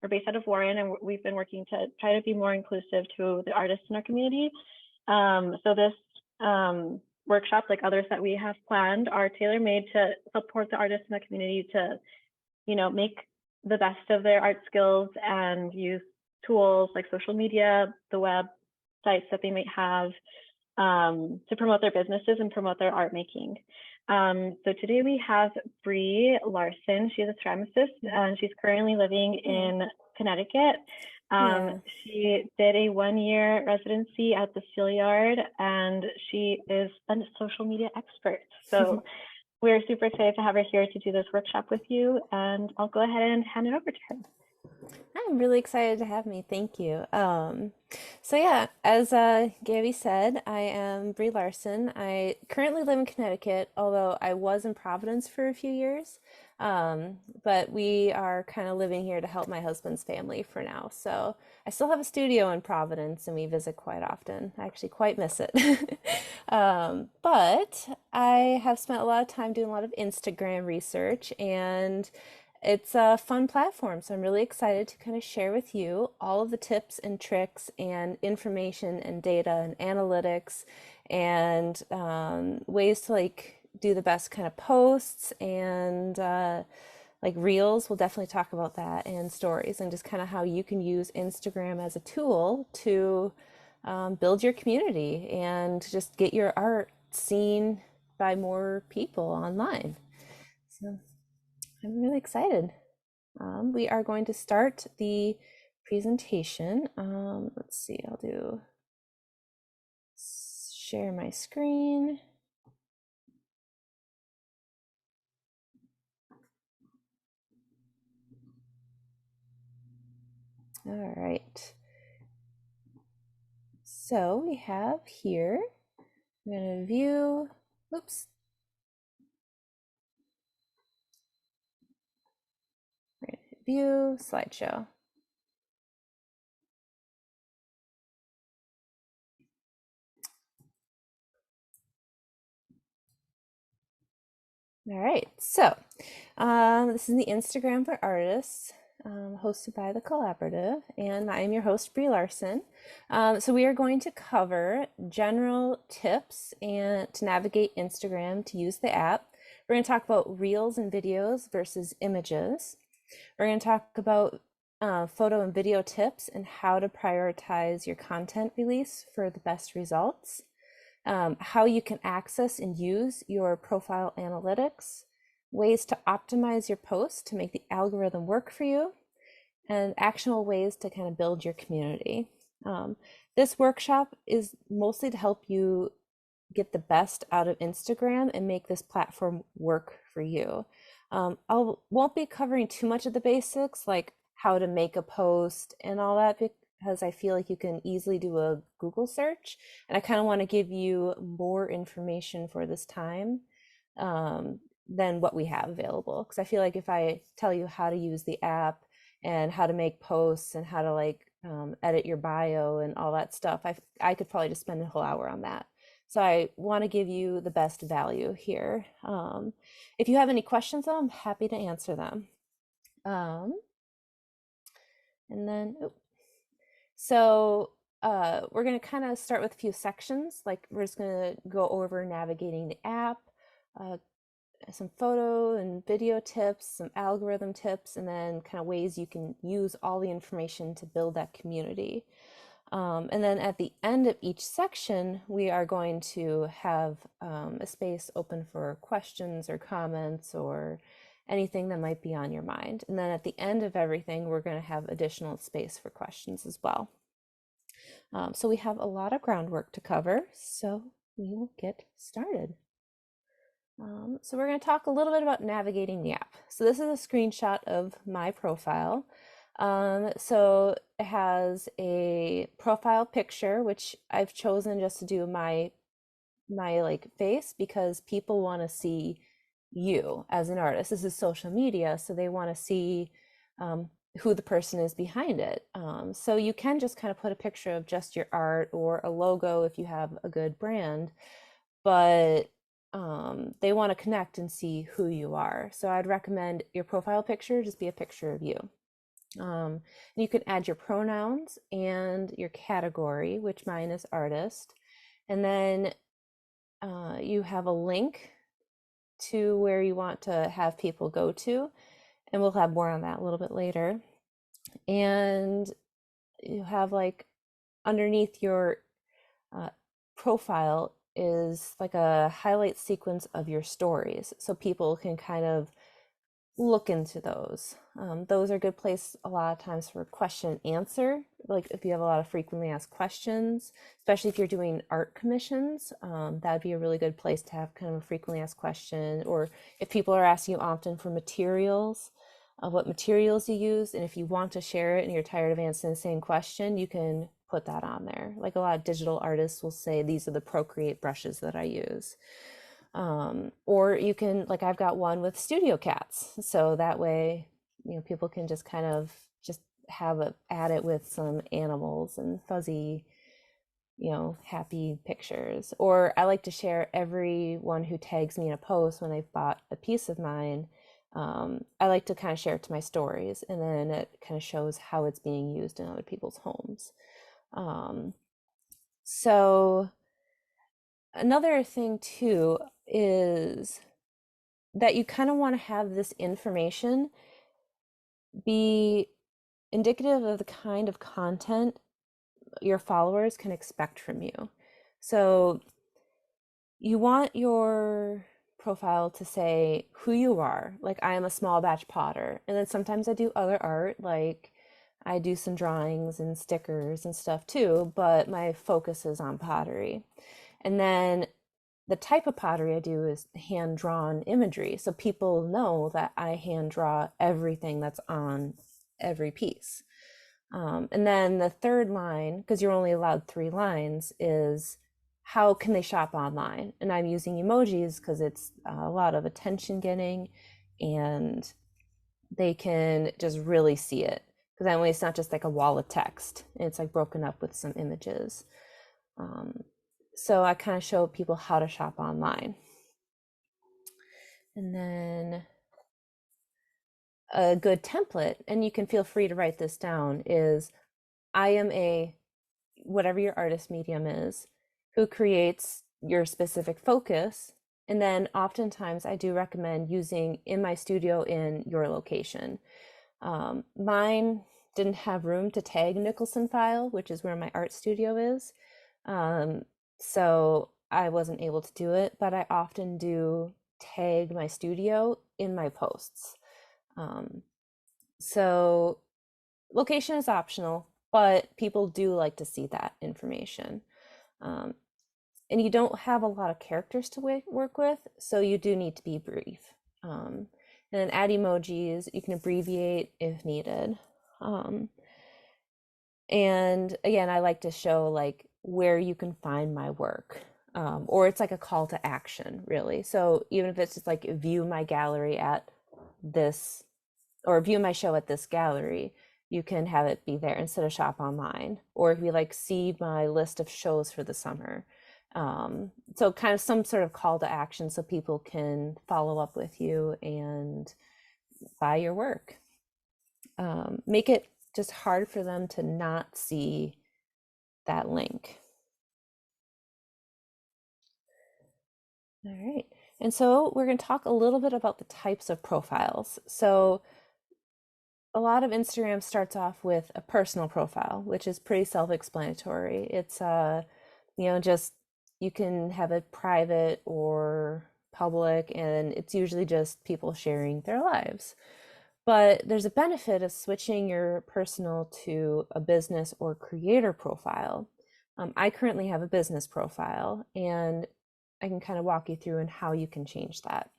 we're based out of Warren, and we've been working to try to be more inclusive to the artists in our community. So this workshop, like others that we have planned, are tailor-made to support the artists in the community to, make the best of their art skills and use tools like social media, the web sites that they might have, to promote their businesses and promote their art making. So today we have Bree Larson. She's a ceramicist, and she's currently living in Connecticut. She did a 1-year residency at the Steelyard, and she is a social media expert. So we're super excited to have her here to do this workshop with you, and I'll go ahead and hand it over to her. I'm really excited to have me. Thank you. So yeah, as Gabby said, I am Bree Larson. I currently live in Connecticut, although I was in Providence for a few years. But we are kind of living here to help my husband's family for now. So I still have a studio in Providence and we visit quite often. I actually quite miss it. But I have spent a lot of time doing a lot of Instagram research, and it's a fun platform, so I'm really excited to kind of share with you all of the tips and tricks and information and data and analytics and ways to do the best kind of posts and like reels. We'll definitely talk about that, and stories, and just kind of how you can use Instagram as a tool to build your community and just get your art seen by more people online. So I'm really excited. We are going to start the presentation. Let's see, I'll do share my screen. All right. So we have here, I'm going to view, oops. View slideshow. All right, so this is the Instagram for Artists, hosted by the Collaborative, and I am your host, Bree Larson. So we are going to cover general tips and to navigate Instagram, to use the app. We're going to talk about reels and videos versus images. We're going to talk about photo and video tips and how to prioritize your content release for the best results. How you can access and use your profile analytics, ways to optimize your post to make the algorithm work for you, and actionable ways to kind of build your community. This workshop is mostly to help you get the best out of Instagram and make this platform work for you. I won't be covering too much of the basics, like how to make a post and all that, because I feel like you can easily do a Google search, and I kind of want to give you more information for this time than what we have available. Because I feel like if I tell you how to use the app and how to make posts and how to edit your bio and all that stuff, I could probably just spend a whole hour on that. So I want to give you the best value here. If you have any questions, though, I'm happy to answer them. And then, so we're going to kind of start with a few sections. Like, we're just going to go over navigating the app, some photo and video tips, some algorithm tips, and then kind of ways you can use all the information to build that community. And then at the end of each section, we are going to have a space open for questions or comments or anything that might be on your mind. And then at the end of everything, we're going to have additional space for questions as well. So we have a lot of groundwork to cover, so we will get started. So we're going to talk a little bit about navigating the app. So this is a screenshot of my profile. So it has a profile picture, which I've chosen just to do my face, because people want to see you as an artist. This is social media, so they want to see who the person is behind it. So you can just kind of put a picture of just your art or a logo if you have a good brand, but they want to connect and see who you are. So I'd recommend your profile picture just be a picture of you. You can add your pronouns and your category, which mine is artist. And then you have a link to where you want to have people go to. And we'll have more on that a little bit later. And you have like underneath your profile is like a highlight sequence of your stories. So people can kind of look into those. Those are a good place a lot of times for question and answer. Like if you have a lot of frequently asked questions, especially if you're doing art commissions, that'd be a really good place to have kind of a frequently asked question. Or if people are asking you often for materials, what materials you use, and if you want to share it and you're tired of answering the same question, you can put that on there. Like a lot of digital artists will say, these are the Procreate brushes that I use. Or you can, like I've got one with studio cats. So that way, people can just kind of just add it with some animals and fuzzy, happy pictures. Or I like to share everyone who tags me in a post when they've bought a piece of mine. I like to kind of share it to my stories, and then it kind of shows how it's being used in other people's homes. So another thing too is that you kind of want to have this information be indicative of the kind of content your followers can expect from you. So you want your profile to say who you are, like I am a small batch potter. And then sometimes I do other art, like I do some drawings and stickers and stuff too, but my focus is on pottery. And then the type of pottery I do is hand drawn imagery. So people know that I hand draw everything that's on every piece. And then the third line, because you're only allowed 3 lines, is how can they shop online? And I'm using emojis because it's a lot of attention getting, and they can just really see it. Because that way it's not just like a wall of text, it's like broken up with some images. So I kind of show people how to shop online. And then a good template, and you can feel free to write this down, is I am a, whatever your artist medium is, who creates your specific focus. And then oftentimes I do recommend using in my studio in your location. Mine didn't have room to tag Nicholson File, which is where my art studio is. So I wasn't able to do it, but I often do tag my studio in my posts. So location is optional, but people do like to see that information. And you don't have a lot of characters to work with, so you do need to be brief. And then add emojis, you can abbreviate if needed. And again, I like to show like where you can find my work, or it's like a call to action, really. So even if it's just like view my gallery at this, or view my show at this gallery, you can have it be there instead of shop online. Or if you like see my list of shows for the summer. So kind of some sort of call to action so people can follow up with you and buy your work. Make it just hard for them to not see that link. All right. And so we're going to talk a little bit about the types of profiles. So a lot of Instagram starts off with a personal profile, which is pretty self-explanatory. It's just you can have it private or public, and it's usually just people sharing their lives. But there's a benefit of switching your personal to a business or creator profile. I currently have a business profile, and I can kind of walk you through and how you can change that.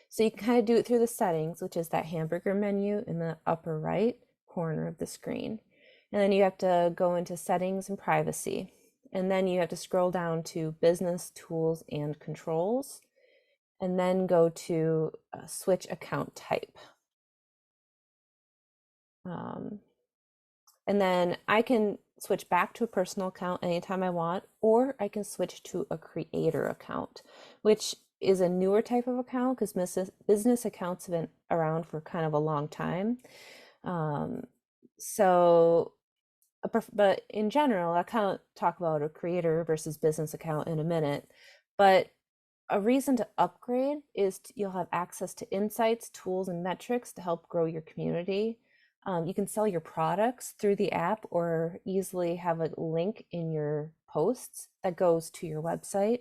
So you can kind of do it through the settings, which is that hamburger menu in the upper right corner of the screen. And then you have to go into settings and privacy. And then you have to scroll down to business, tools, and controls. And then go to switch account type. And then I can switch back to a personal account anytime I want, or I can switch to a creator account, which is a newer type of account because business accounts have been around for kind of a long time. Um, so, but in general, I kind of talk about a creator versus business account in a minute. But a reason to upgrade is you'll have access to insights, tools, and metrics to help grow your community. You can sell your products through the app or easily have a link in your posts that goes to your website.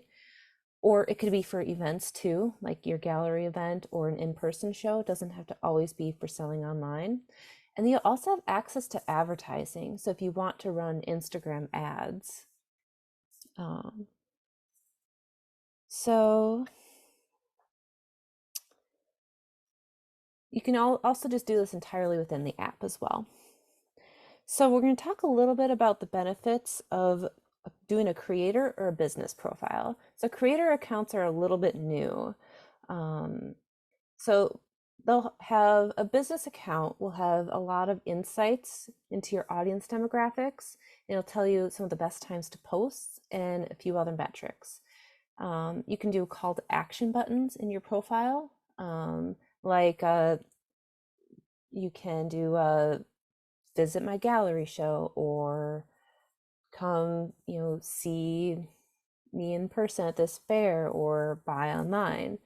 Or it could be for events too, like your gallery event or an in-person show. It doesn't have to always be for selling online. And you'll also have access to advertising. So if you want to run Instagram ads, um, so you can also just do this entirely within the app as well. So we're going to talk a little bit about the benefits of doing a creator or a business profile. So creator accounts are a little bit new. So they'll have a business account will have a lot of insights into your audience demographics. It'll tell you some of the best times to post and a few other metrics. You can do call to action buttons in your profile, like you can do visit my gallery show or come, see me in person at this fair or buy online.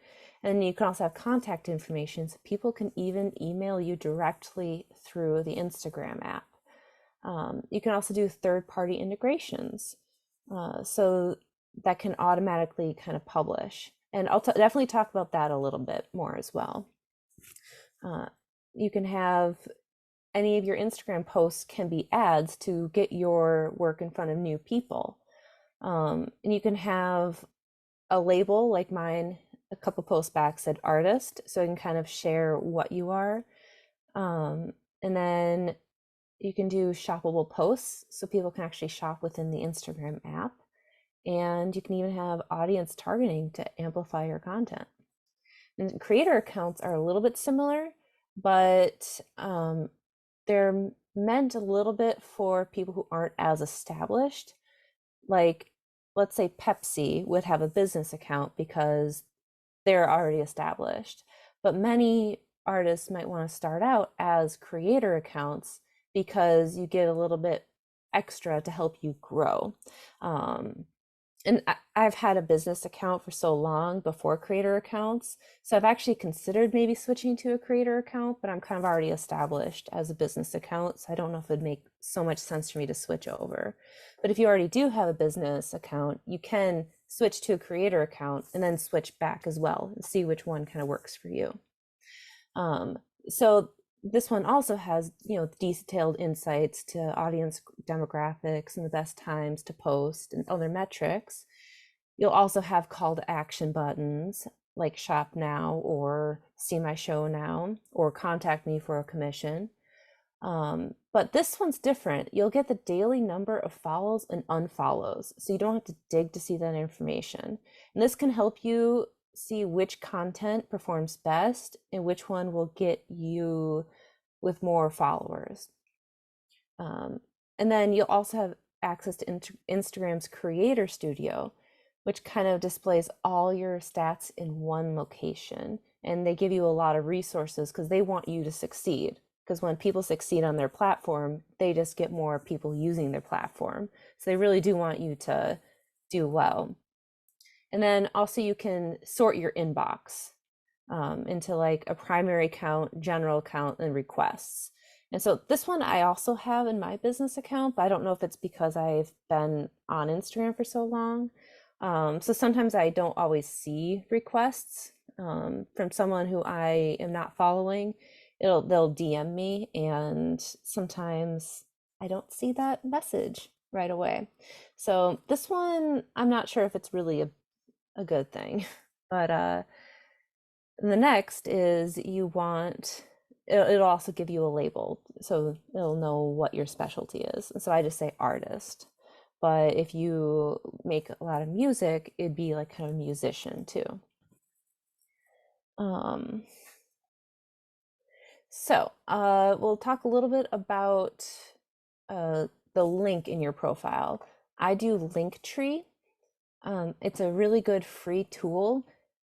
And you can also have contact information so people can even email you directly through the Instagram app. You can also do third-party integrations so that can automatically kind of publish. And I'll definitely talk about that a little bit more as well. You can have any of your Instagram posts can be ads to get your work in front of new people. And you can have a label like mine a couple posts back said artist, so you can kind of share what you are. And then you can do shoppable posts so people can actually shop within the Instagram app. And you can even have audience targeting to amplify your content. And creator accounts are a little bit similar, but they're meant a little bit for people who aren't as established. Like, let's say Pepsi would have a business account because they're already established. But many artists might want to start out as creator accounts because you get a little bit extra to help you grow. And I've had a business account for so long before creator accounts. So I've actually considered maybe switching to a creator account, but I'm kind of already established as a business account. So I don't know if it'd make so much sense for me to switch over. But if you already do have a business account, you can switch to a creator account and then switch back as well and see which one kind of works for you. So this one also has, detailed insights to audience demographics and the best times to post and other metrics. You'll also have call to action buttons like shop now or see my show now or contact me for a commission. But this one's different. You'll get the daily number of follows and unfollows, so you don't have to dig to see that information. And this can help you see which content performs best and which one will get you with more followers. And then you'll also have access to Instagram's Creator Studio, which kind of displays all your stats in one location. And they give you a lot of resources because they want you to succeed. Because when people succeed on their platform, they just get more people using their platform. So they really do want you to do well. And then also you can sort your inbox into like a primary account, general account, and requests. And so this one I also have in my business account, but I don't know if it's because I've been on Instagram for so long. So sometimes I don't always see requests from someone who I am not following. They'll DM me, and sometimes I don't see that message right away. So this one, I'm not sure if it's really a good thing, but the next is it'll also give you a label, so it'll know what your specialty is. And so I just say artist, but if you make a lot of music, it'd be like kind of musician too. So we'll talk a little bit about the link in your profile. I do Linktree. It's a really good free tool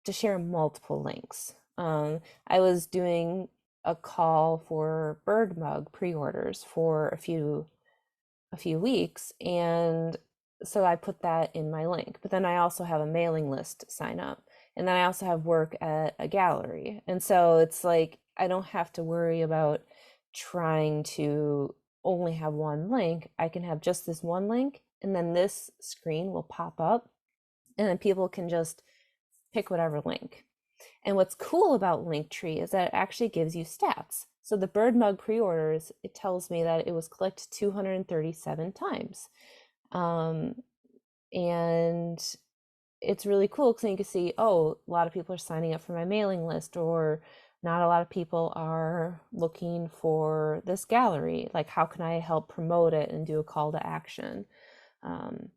to share multiple links. I was doing a call for bird mug pre-orders for a few weeks, and so I put that in my link. But then I also have a mailing list sign up, and then I also have work at a gallery. And so it's like I don't have to worry about trying to only have one link. I can have just this one link, and then this screen will pop up, and then people can just pick whatever link. And what's cool about Linktree is that it actually gives you stats. So the bird mug pre-orders, it tells me that it was clicked 237 times. Um, and it's really cool because you can see, oh, a lot of people are signing up for my mailing list, or not a lot of people are looking for this gallery. Like, how can I help promote it and do a call to action? And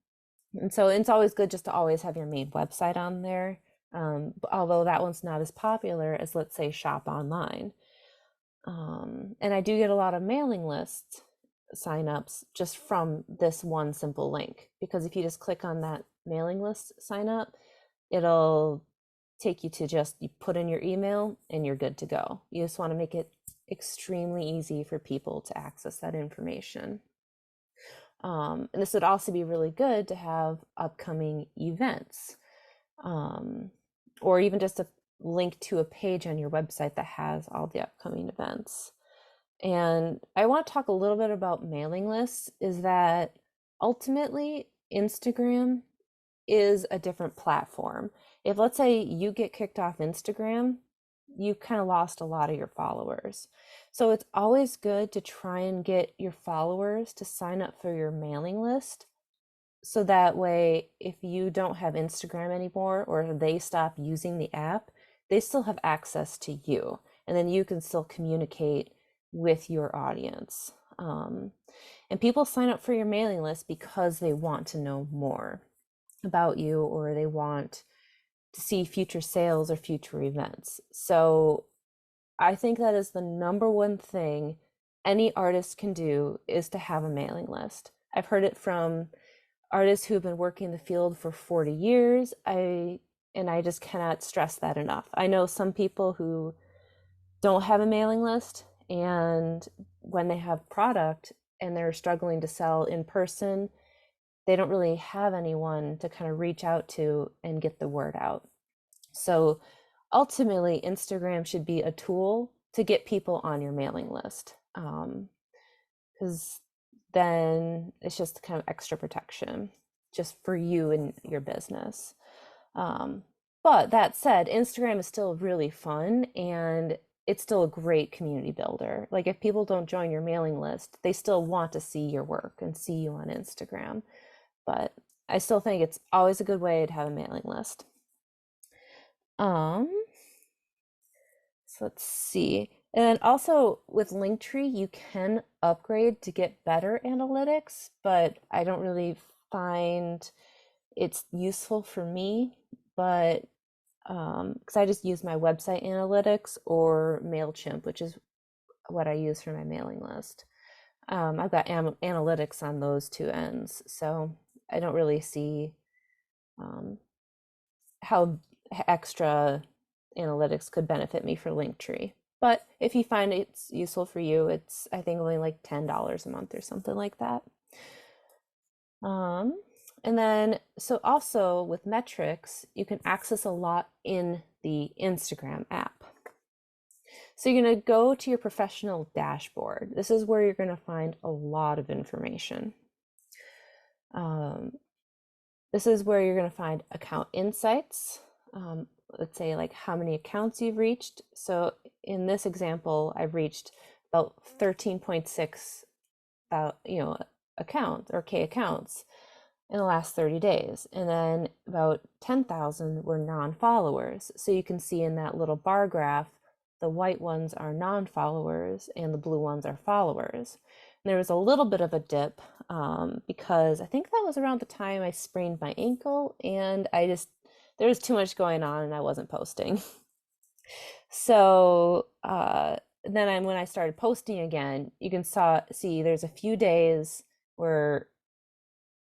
so it's always good just to always have your main website on there. Although that one's not as popular as, let's say, shop online. And I do get a lot of mailing list signups just from this one simple link, because if you just click on that mailing list sign up, it'll take you to just, you put in your email and you're good to go. You just want to make it extremely easy for people to access that information. And this would also be really good to have upcoming events, or even just a link to a page on your website that has all the upcoming events. And I want to talk a little bit about mailing lists, is that ultimately Instagram is a different platform. If, let's say, you get kicked off Instagram, you kind of lost a lot of your followers. So it's always good to try and get your followers to sign up for your mailing list. So that way, if you don't have Instagram anymore, or they stop using the app, they still have access to you. And then you can still communicate with your audience. And people sign up for your mailing list because they want to know more about you, or they want to see future sales or future events. So I think that is the number one thing any artist can do, is to have a mailing list. I've heard it from artists who've been working in the field for 40 years. I just cannot stress that enough. I know some people who don't have a mailing list, and when they have product and they're struggling to sell in person, they don't really have anyone to kind of reach out to and get the word out. So ultimately, Instagram should be a tool to get people on your mailing list, because then it's just kind of extra protection just for you and your business. But that said, Instagram is still really fun, and it's still a great community builder. Like, if people don't join your mailing list, they still want to see your work and see you on Instagram. But I still think it's always a good way to have a mailing list. So let's see. And then also with Linktree, you can upgrade to get better analytics, but I don't really find it's useful for me. But because I just use my website analytics or MailChimp, which is what I use for my mailing list. I've got analytics on those two ends, so I don't really see how extra analytics could benefit me for Linktree. But if you find it's useful for you, it's, I think, only like $10 a month or something like that. And then, so also with metrics, you can access a lot in the Instagram app. So you're going to go to your professional dashboard. This is where you're going to find a lot of information. This is where you're going to find account insights. Let's say like how many accounts you've reached. So in this example, I've reached about 13.6 accounts, or K accounts, in the last 30 days. And then about 10,000 were non-followers. So you can see in that little bar graph, the white ones are non-followers and the blue ones are followers. And there was a little bit of a dip because I think that was around the time I sprained my ankle, and there was too much going on and I wasn't posting. So then when I started posting again, you can see there's a few days where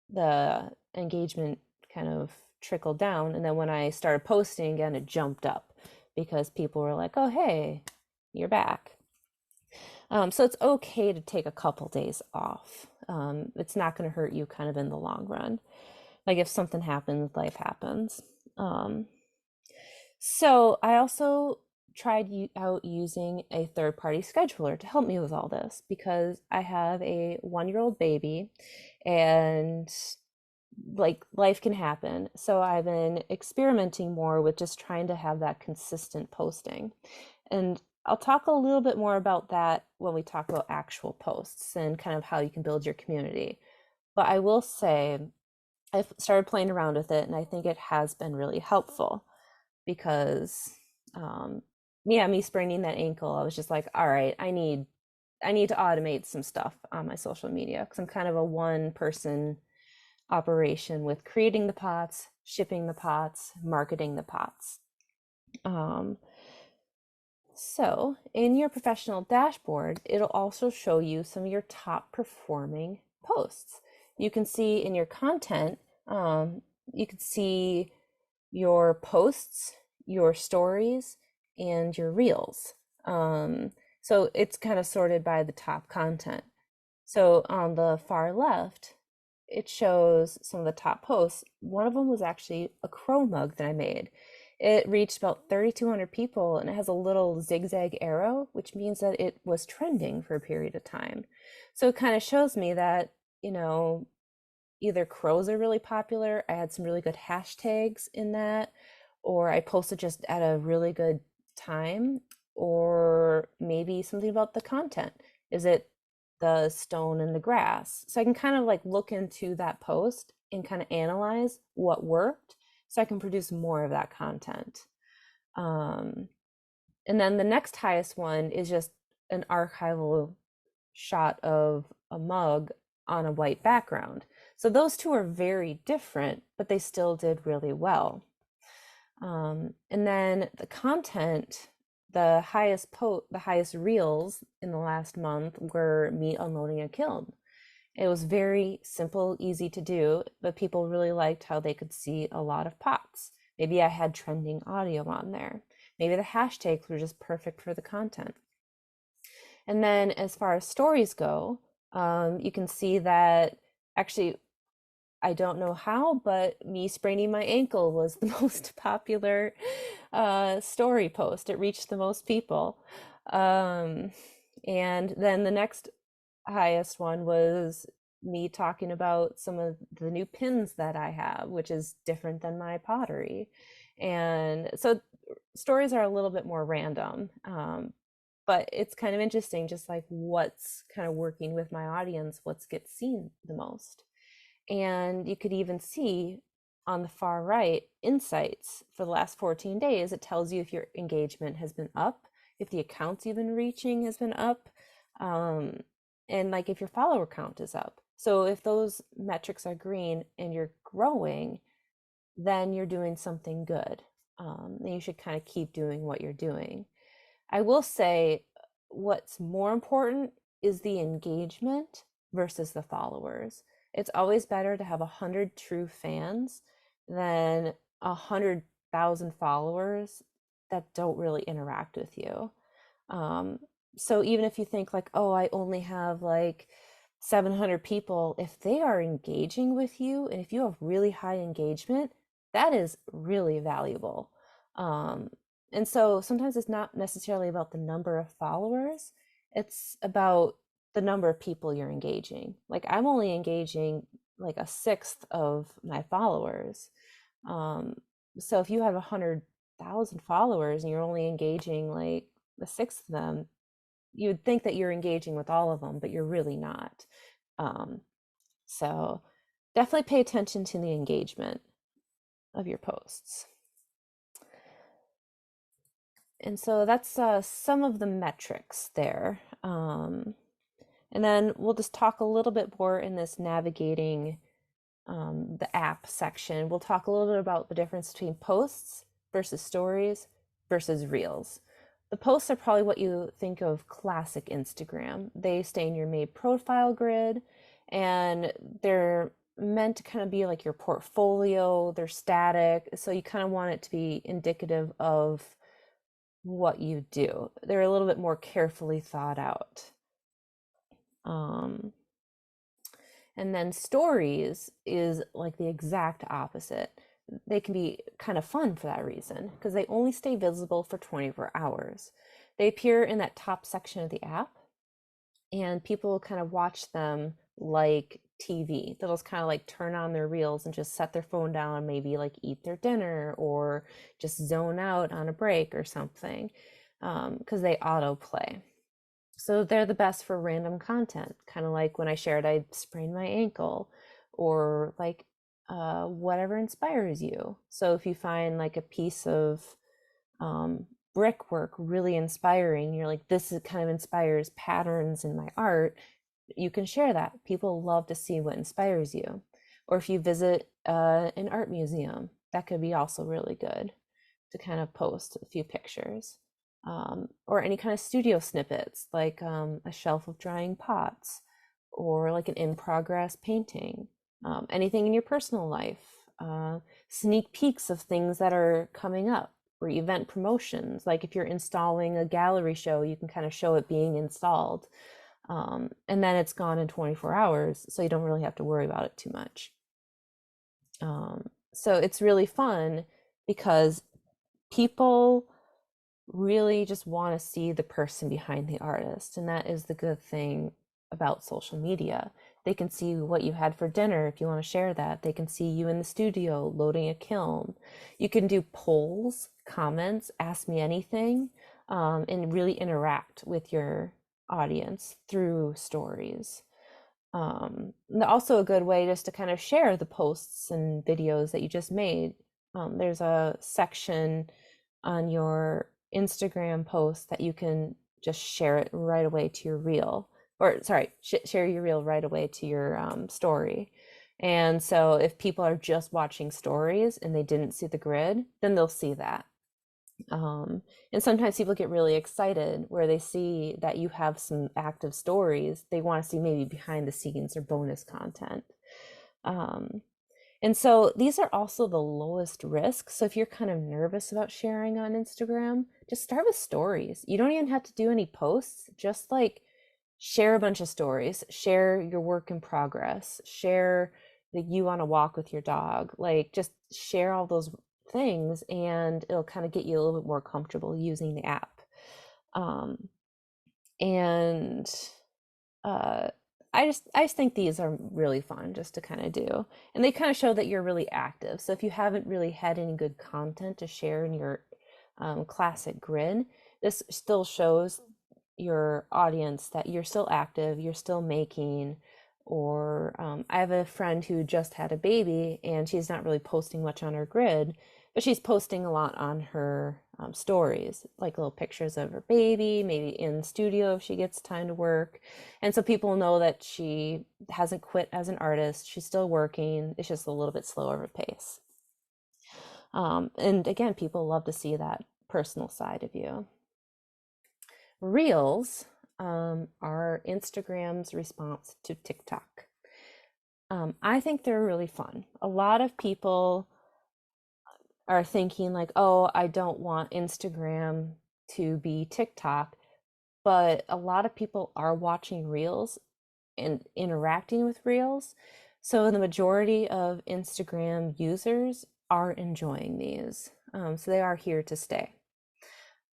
the engagement kind of trickled down, and then when I started posting again, it jumped up because people were like, oh, hey, you're back. So it's okay to take a couple days off. It's not going to hurt you kind of in the long run. Like if something happens, life happens. Um, so I also tried out using a third-party scheduler to help me with all this because I have a 1-year-old baby and like life can happen. So I've been experimenting more with just trying to have that consistent posting. And I'll talk a little bit more about that when we talk about actual posts and kind of how you can build your community. But I will say I've started playing around with it and I think it has been really helpful because yeah, me spraining that ankle, I was just like, all right, I need to automate some stuff on my social media because I'm kind of a one person operation with creating the pots, shipping the pots, marketing the pots. Um, so in your professional dashboard, it'll also show you some of your top performing posts. You can see in your content, you can see your posts, your stories, and your reels. So it's kind of sorted by the top content. So on the far left, it shows some of the top posts. One of them was actually a crow mug that I made. It reached about 3,200 people and it has a little zigzag arrow, which means that it was trending for a period of time. So it kind of shows me that, either crows are really popular. I had some really good hashtags in that, or I posted just at a really good time, or maybe something about the content. Is it the stone and the grass? So I can kind of like look into that post and kind of analyze what worked so I can produce more of that content. Um, and then the next highest one is just an archival shot of a mug on a white background. So those two are very different, but they still did really well. And then the content, the highest reels in the last month were me unloading a kiln. It was very simple, easy to do, but people really liked how they could see a lot of pots. Maybe I had trending audio on there. Maybe the hashtags were just perfect for the content. And then as far as stories go, you can see that actually, I don't know how, but me spraining my ankle was the most popular story post. It reached the most people. Um, and then the next highest one was me talking about some of the new pins that I have, which is different than my pottery. And so stories are a little bit more random, but it's kind of interesting, just like what's kind of working with my audience, what's gets seen the most. And you could even see on the far right insights for the last 14 days. It tells you if your engagement has been up, if the accounts you've been reaching has been up, um, and like if your follower count is up. So if those metrics are green and you're growing, then you're doing something good. And you should kind of keep doing what you're doing. I will say what's more important is the engagement versus the followers. It's always better to have 100 true fans than 100,000 followers that don't really interact with you. Um, so even if you think like, oh, I only have like 700 people, if they are engaging with you and if you have really high engagement, that is really valuable. Um, and so sometimes it's not necessarily about the number of followers, it's about the number of people you're engaging. Like I'm only engaging like a sixth of my followers. Um, so if you have 100,000 followers and you're only engaging like a sixth of them, you would think that you're engaging with all of them, but you're really not. Um, so definitely pay attention to the engagement of your posts. And so that's some of the metrics there. And then we'll just talk a little bit more in this navigating the app section. We'll talk a little bit about the difference between posts versus stories versus reels. The posts are probably what you think of classic Instagram. They stay in your made profile grid and they're meant to kind of be like your portfolio. They're static. So you kind of want it to be indicative of what you do. They're a little bit more carefully thought out. Um, and then stories is like the exact opposite. They can be kind of fun for that reason because they only stay visible for 24 hours. They appear in that top section of the app, and people kind of watch them like TV. They'll just kind of like turn on their reels and just set their phone down and maybe like eat their dinner or just zone out on a break or something, because they autoplay. So they're the best for random content, kind of like when I shared I sprained my ankle, or like whatever inspires you. So if you find like a piece of um, brickwork really inspiring, you're like, this is kind of inspires patterns in my art, you can share that. People love to see what inspires you. Or if you visit an art museum, that could be also really good to kind of post a few pictures. Or any kind of studio snippets, like a shelf of drying pots, or like an in progress painting, anything in your personal life, sneak peeks of things that are coming up, or event promotions. Like if you're installing a gallery show, you can kind of show it being installed. And then it's gone in 24 hours, so you don't really have to worry about it too much. So it's really fun because people really just want to see the person behind the artist. And that is the good thing about social media. They can see what you had for dinner if you want to share that. They can see you in the studio loading a kiln. You can do polls, comments, ask me anything, and really interact with your audience through stories. And also a good way just to kind of share the posts and videos that you just made. There's a section on your Instagram post that you can just share it right away to your reel, or sorry, share your reel right away to your story. And so if people are just watching stories and they didn't see the grid, then they'll see that. And sometimes people get really excited where they see that you have some active stories. They want to see maybe behind the scenes or bonus content. Um, and so these are also the lowest risk. So if you're kind of nervous about sharing on Instagram, just start with stories. You don't even have to do any posts, just like share a bunch of stories, share your work in progress, share that you on a walk with your dog, like just share all those things, and it'll kind of get you a little bit more comfortable using the app. Um, and uh, I just think these are really fun just to kind of do, and they kind of show that you're really active. So if you haven't really had any good content to share in your classic grid, this still shows your audience that you're still active, you're still making. Or I have a friend who just had a baby and she's not really posting much on her grid, but she's posting a lot on her stories, like little pictures of her baby, maybe in studio if she gets time to work. And so people know that she hasn't quit as an artist. She's still working. It's just a little bit slower of a pace. And again, people love to see that personal side of you. Reels are Instagram's response to TikTok. I think they're really fun. A lot of people are thinking like, oh, I don't want Instagram to be TikTok, but a lot of people are watching Reels and interacting with Reels. So the majority of Instagram users are enjoying these. So they are here to stay.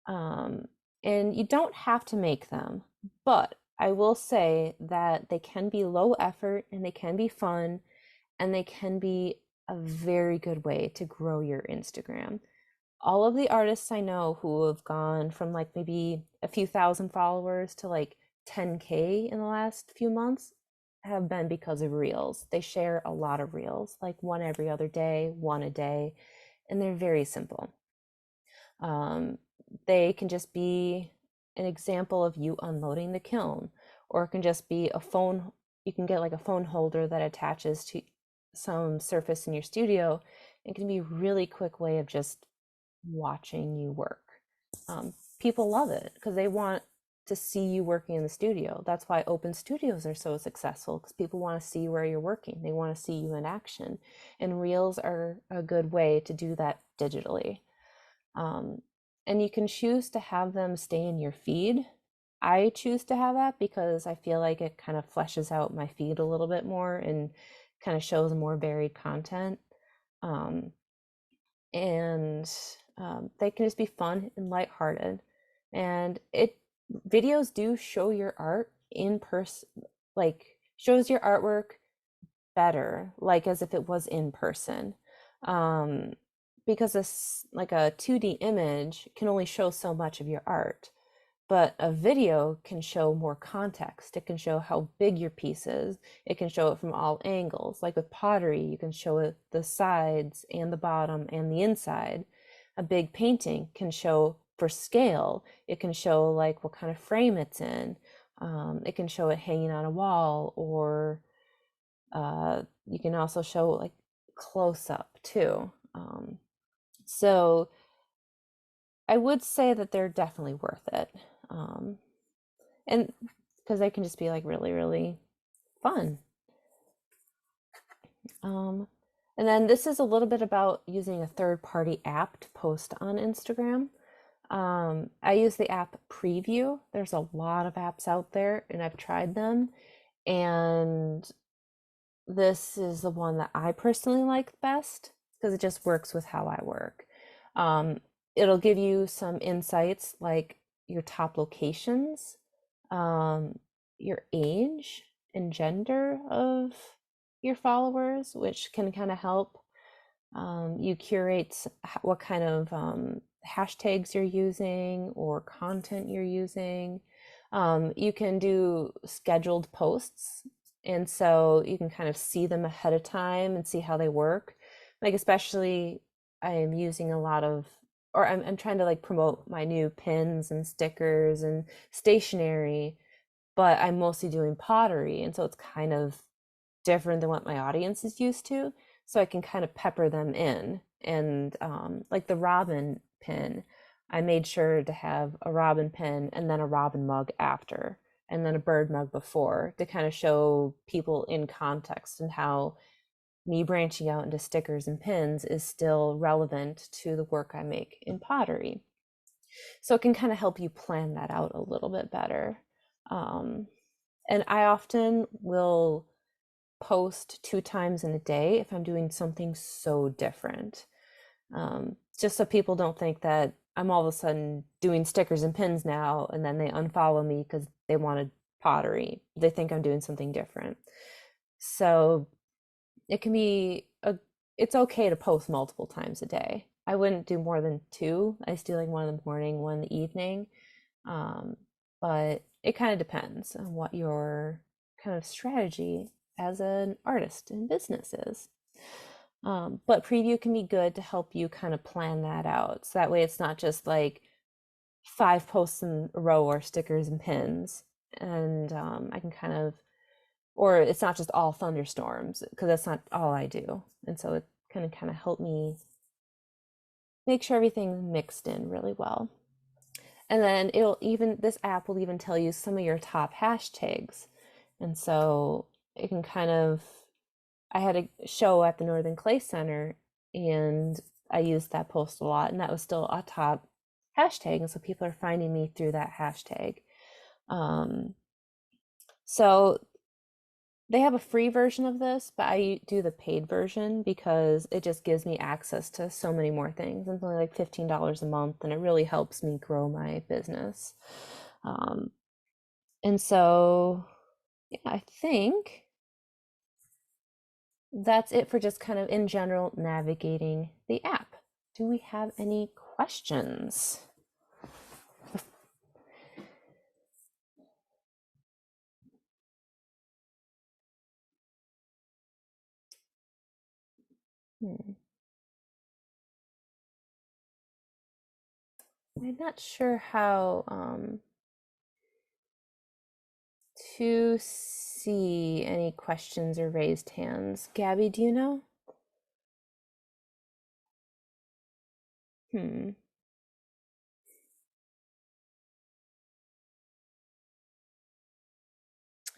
And you don't have to make them, but I will say that they can be low effort and they can be fun and they can be a very good way to grow your Instagram. All of the artists I know who have gone from like maybe a few thousand followers to like 10K in the last few months have been because of Reels. They share a lot of Reels, like one every other day, one a day, and they're very simple. Um, they can just be an example of you unloading the kiln, or it can just be a phone. You can get like a phone holder that attaches to some surface in your studio. It can be a really quick way of just watching you work. People love it because they want to see you working in the studio. That's why open studios are so successful, because people want to see where you're working. They want to see you in action. And Reels are a good way to do that digitally. And you can choose to have them stay in your feed. I choose to have that because I feel like it kind of fleshes out my feed a little bit more and kind of shows more varied content. Um, and they can just be fun and lighthearted. And videos do show your art in person, like shows your artwork better, like as if it was in person. Um, because this, like a 2D image, can only show so much of your art, but a video can show more context. It can show how big your piece is. It can show it from all angles. Like with pottery, you can show it the sides and the bottom and the inside. A big painting can show for scale. It can show like what kind of frame it's in. It can show it hanging on a wall, or you can also show like close up too. So I would say that they're definitely worth it. Um, and because they can just be like really, really fun. Um, and then this is a little bit about using a third-party app to post on Instagram. I use the app Preview. There's a lot of apps out there, and I've tried them. And this is the one that I personally like best because it just works with how I work. Um, it'll give you some insights like your top locations, your age and gender of your followers, which can kind of help you curate what kind of hashtags you're using or content you're using. You can do scheduled posts, and so you can kind of see them ahead of time and see how they work. Like especially, I am using a lot of, or I'm trying to like promote my new pins and stickers and stationery, but I'm mostly doing pottery, and so it's kind of different than what my audience is used to. So I can kind of pepper them in. And like the robin pin, I made sure to have a robin pin and then a robin mug after, and then a bird mug before, to kind of show people in context and how me branching out into stickers and pins is still relevant to the work I make in pottery. So it can kind of help you plan that out a little bit better. And I often will post 2 times in a day if I'm doing something so different. Just so people don't think that I'm all of a sudden doing stickers and pins now and then they unfollow me because they wanted pottery. They think I'm doing something different. So it can be it's okay to post multiple times a day. I wouldn't do more than two. I do like one in the morning, one in the evening. Um, but it kind of depends on what your kind of strategy as an artist in business is. But preview can be good to help you kind of plan that out. So that way it's not just like 5 posts in a row or stickers and pins. And I can kind of, or it's not just all thunderstorms, because that's not all I do. And so it can kind of help me make sure everything's mixed in really well. And then this app will even tell you some of your top hashtags. And so it can kind of, I had a show at the Northern Clay Center and I used that post a lot, and that was still a top hashtag. And so people are finding me through that hashtag. So they have a free version of this, but I do the paid version because it just gives me access to so many more things. It's only like $15 a month, and it really helps me grow my business. And so, yeah, I think that's it for just kind of in general navigating the app. Do we have any questions? I'm not sure how to see any questions or raised hands. Gabby, do you know?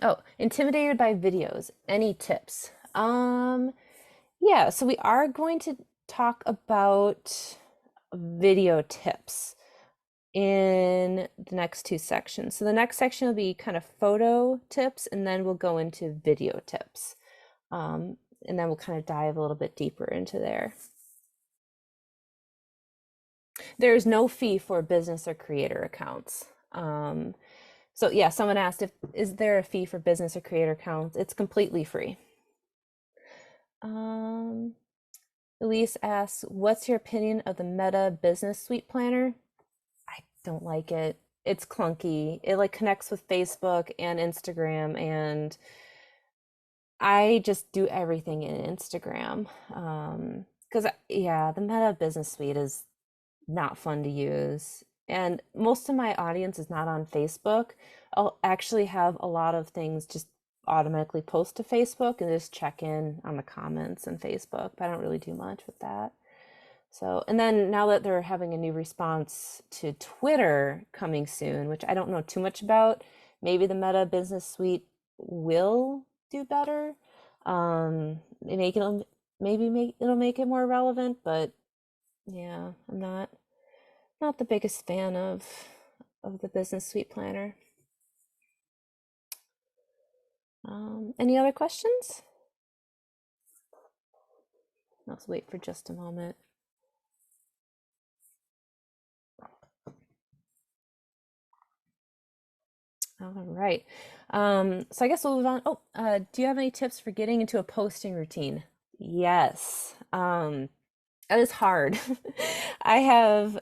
Oh, intimidated by videos. Any tips? Yeah, so we are going to talk about video tips. in the next two sections. So the next section will be kind of photo tips, and then we'll go into video tips. And then we'll kind of dive a little bit deeper into there. There is no fee for business or creator accounts. So yeah, someone asked if is there a fee for business or creator accounts? It's completely free. Elise asks, what's your opinion of the Meta Business Suite Planner? I don't like it. It's clunky. It like connects with Facebook and Instagram, and I just do everything in Instagram. Because yeah, the Meta Business Suite is not fun to use. And most of my audience is not on Facebook. I'll actually have a lot of things just automatically post to Facebook and just check in on the comments on Facebook, but I don't really do much with that. So, and then now that they're having a new response to Twitter coming soon, which I don't know too much about, maybe the Meta Business Suite will do better. Make it, it'll make it more relevant, but yeah, I'm not the biggest fan of the Business Suite Planner. Any other questions? Let's wait for just a moment. All right. So I guess we'll move on. Oh, do you have any tips for getting into a posting routine? Yes. That is hard. I have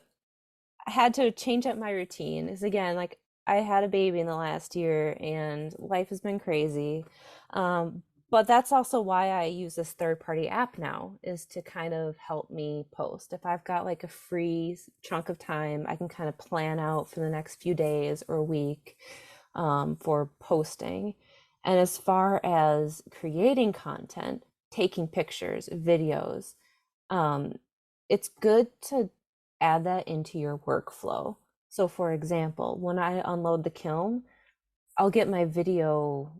had to change up my routine. Is again, like I had a baby in the last year and life has been crazy. But that's also why I use this third-party app now, is to kind of help me post. If I've got like a free chunk of time, I can kind of plan out for the next few days or a week for posting. And as far as creating content, taking pictures, videos, it's good to add that into your workflow. So for example, when I unload the kiln, I'll get my video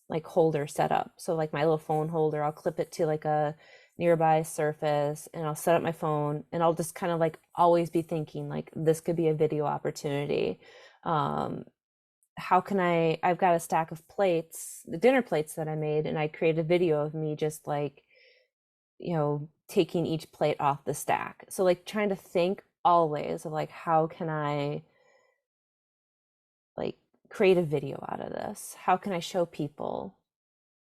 like holder set up. So like my little phone holder, I'll clip it to like a nearby surface and I'll set up my phone and I'll just kind of like always be thinking like this could be a video opportunity. How can I've got a stack of plates, the dinner plates that I made, and I created a video of me just like, taking each plate off the stack. So like trying to think always of like, how can I like create a video out of this? How can I show people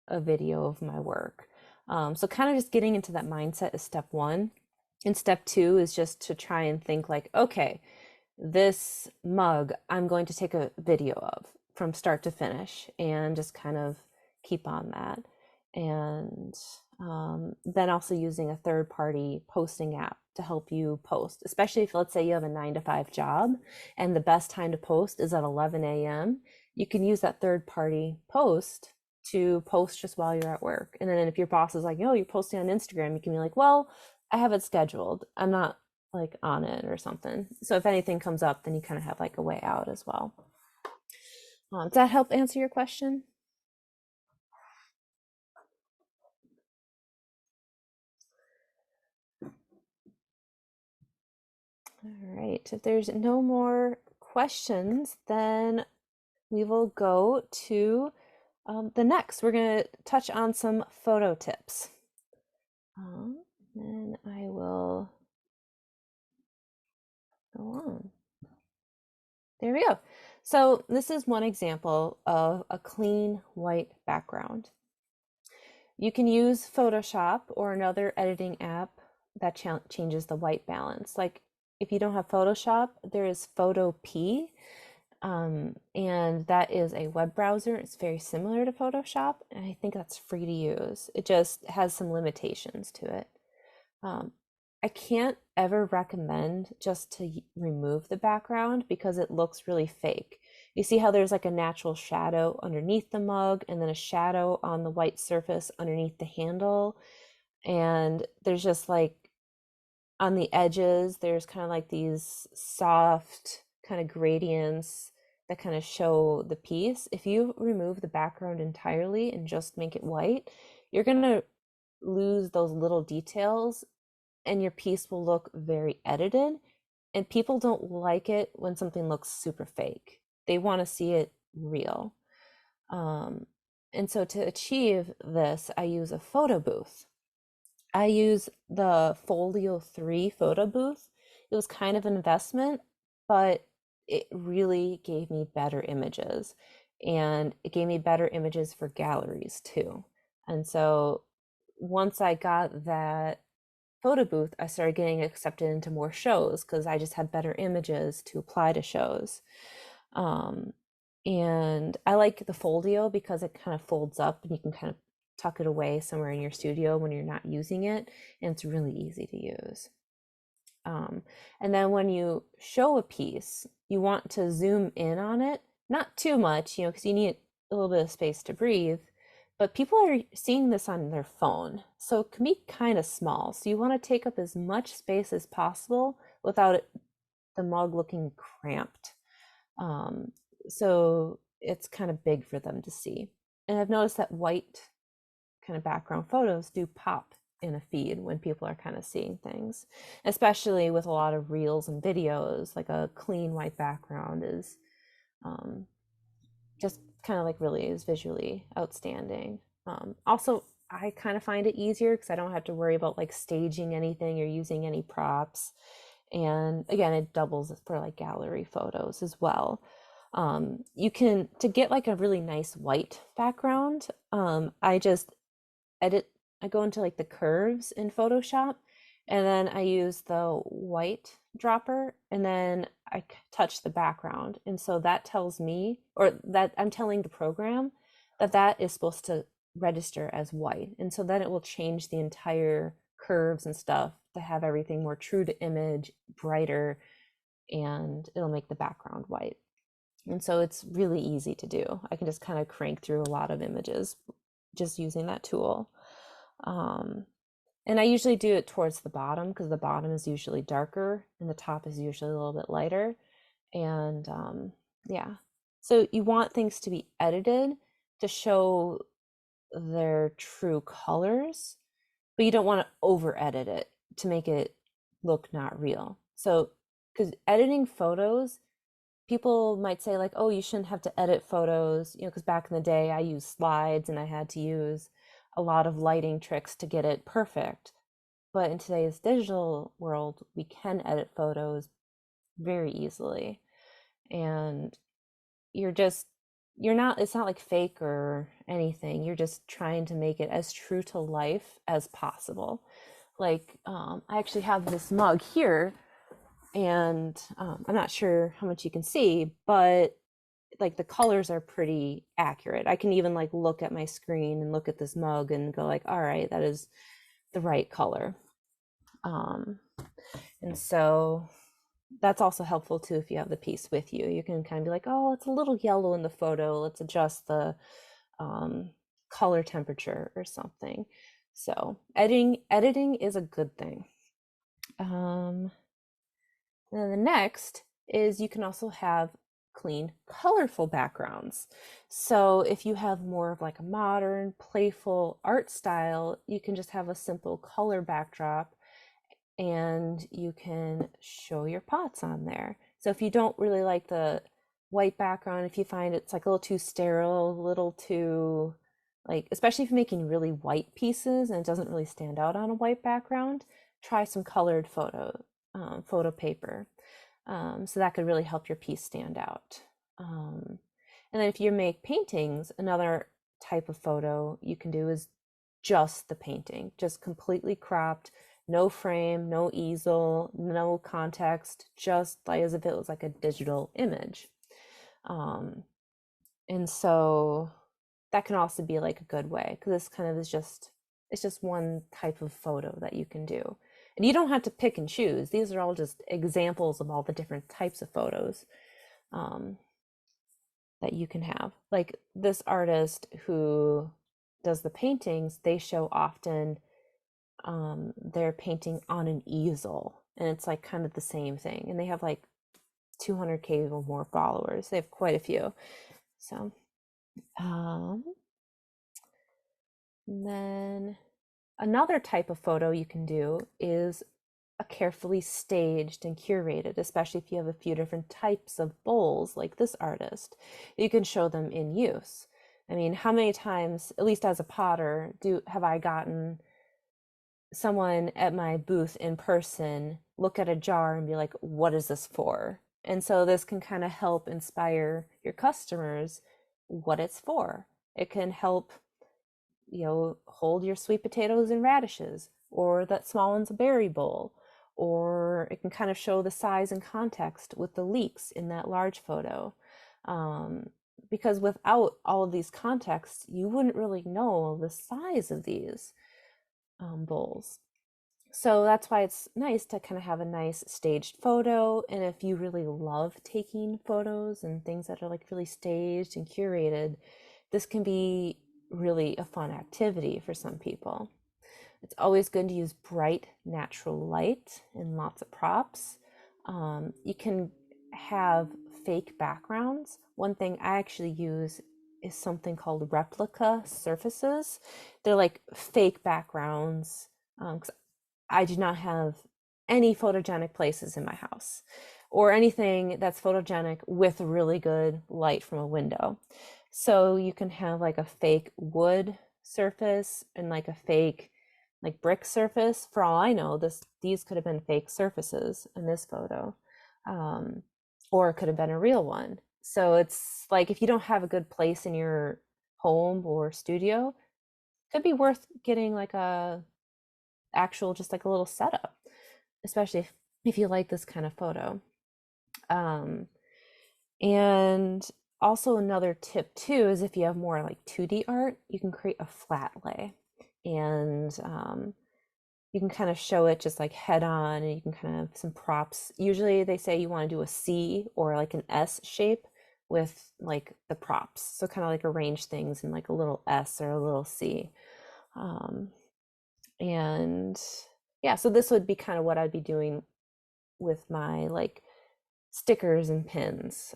a video of my work? So kind of just getting into that mindset is step one. And step two is just to try and think like, okay, this mug I'm going to take a video of from start to finish and just kind of keep on that. And then also using a third party posting app to help you post, especially if let's say you have a 9 to 5 job and the best time to post is at 11 a.m. You can use that third party post to post just while you're at work. And then if your boss is like, oh, you're posting on Instagram, you can be like, well, I have it scheduled. I'm not like on it or something. So if anything comes up, then you kind of have like a way out as well. Does that help answer your question? All right, if there's no more questions, then we will go to the next. We're going to touch on some photo tips. And I will go on. There we go. So this is one example of a clean white background. You can use Photoshop or another editing app that changes the white balance. Like if you don't have Photoshop, there is Photopea, and that is a web browser. It's very similar to Photoshop, and I think that's free to use. It just has some limitations to it. I can't ever recommend just to remove the background because it looks really fake. You see how there's like a natural shadow underneath the mug and then a shadow on the white surface underneath the handle. And there's just like on the edges, there's kind of like these soft kind of gradients that kind of show the piece. If you remove the background entirely and just make it white, you're going to lose those little details and your piece will look very edited And people don't like it when something looks super fake. They want to see it real. Um, and so to achieve this, I use a photo booth. I use the Folio 3 photo booth. It was kind of an investment, but it really gave me better images. And it gave me better images for galleries too. And so once I got that photo booth, I started getting accepted into more shows because I just had better images to apply to shows. Um, and I like the Folio because it kind of folds up and you can kind of tuck it away somewhere in your studio when you're not using it, and it's really easy to use. Um, and then when you show a piece, you want to zoom in on it, not too much, because you need a little bit of space to breathe. But people are seeing this on their phone, so it can be kind of small. So you want to take up as much space as possible without the mug looking cramped. Um, so it's kind of big for them to see. And I've noticed that white kind of background photos do pop in a feed when people are kind of seeing things, especially with a lot of reels and videos. Like a clean white background is um, just kind of like really is visually outstanding. Also, I kind of find it easier because I don't have to worry about like staging anything or using any props. And again, it doubles for like gallery photos as well. You can, to get like a really nice white background, I just edit, I go into like the curves in Photoshop, and then I use the white dropper, and then I touch the background. And so that tells me, or that I'm telling the program that that is supposed to register as white. And so then it will change the entire curves and stuff to have everything more true to image, brighter, and it'll make the background white. And so it's really easy to do. I can just kind of crank through a lot of images just using that tool. Um, and I usually do it towards the bottom because the bottom is usually darker and the top is usually a little bit lighter. And yeah, so you want things to be edited to show their true colors, but you don't want to over edit it to make it look not real. So, because editing photos, people might say like, oh, you shouldn't have to edit photos, because back in the day I used slides and I had to use a lot of lighting tricks to get it perfect. But in today's digital world, we can edit photos very easily. And you're just, you're not, it's not like fake or anything. You're just trying to make it as true to life as possible. Like, I actually have this mug here, and I'm not sure how much you can see, but like the colors are pretty accurate. I can even like look at my screen and look at this mug and go like, all right, that is the right color. And so that's also helpful too if you have the piece with you. You can kind of be like, oh, it's a little yellow in the photo. Let's adjust the color temperature or something. So editing is a good thing. And then the next is you can also have clean, colorful backgrounds. So if you have more of like a modern, playful art style, you can just have a simple color backdrop and you can show your pots on there. So if you don't really like the white background, if you find it's like a little too sterile, a little too like, especially if you're making really white pieces and it doesn't really stand out on a white background, try some colored photo paper. So that could really help your piece stand out. And then if you make paintings, another type of photo you can do is just the painting, just completely cropped, no frame, no easel, no context, just like as if it was like a digital image. And so that can also be like a good way because this kind of is just, it's just one type of photo that you can do. And you don't have to pick and choose. These are all just examples of all the different types of photos that you can have. Like this artist who does the paintings, they show often they're painting on an easel, and it's like kind of the same thing. And they have like 200K or more followers. They have quite a few. So, and then another type of photo you can do is a carefully staged and curated, especially if you have a few different types of bowls like this artist. You can show them in use. I mean, how many times, at least as a potter, have I gotten someone at my booth in person look at a jar and be like, what is this for? And so this can kind of help inspire your customers what it's for. It can help, hold your sweet potatoes and radishes, or that small one's a berry bowl, or it can kind of show the size and context with the leeks in that large photo. Because without all of these contexts, you wouldn't really know the size of these bowls. So that's why it's nice to kind of have a nice staged photo. And if you really love taking photos and things that are like really staged and curated, this can be really a fun activity for some people. It's always good to use bright natural light and lots of props. You can have fake backgrounds. One thing I actually use is something called replica surfaces. They're like fake backgrounds, 'cause I do not have any photogenic places in my house or anything that's photogenic with really good light from a window. So you can have like a fake wood surface and like a fake like brick surface. For all I know, these could have been fake surfaces in this photo, or it could have been a real one. So it's like if you don't have a good place in your home or studio, it could be worth getting like a actual just like a little setup, especially if you like this kind of photo. And also another tip too is if you have more like 2D art, you can create a flat lay, and you can kind of show it just like head on, and you can kind of some props. Usually they say you want to do a C or like an S shape with like the props, so kind of like arrange things in like a little S or a little C. And yeah, so this would be kind of what I'd be doing with my like stickers and pins.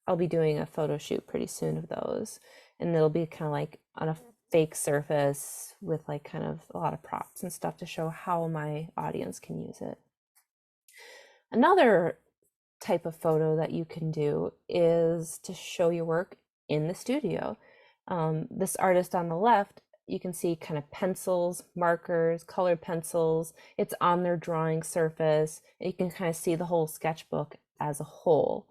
I'll be doing a photo shoot pretty soon of those, and it'll be kind of like on a fake surface with like kind of a lot of props and stuff to show how my audience can use it. Another type of photo that you can do is to show your work in the studio. This artist on the left, you can see kind of pencils, markers, colored pencils. It's on their drawing surface. You can kind of see the whole sketchbook as a whole.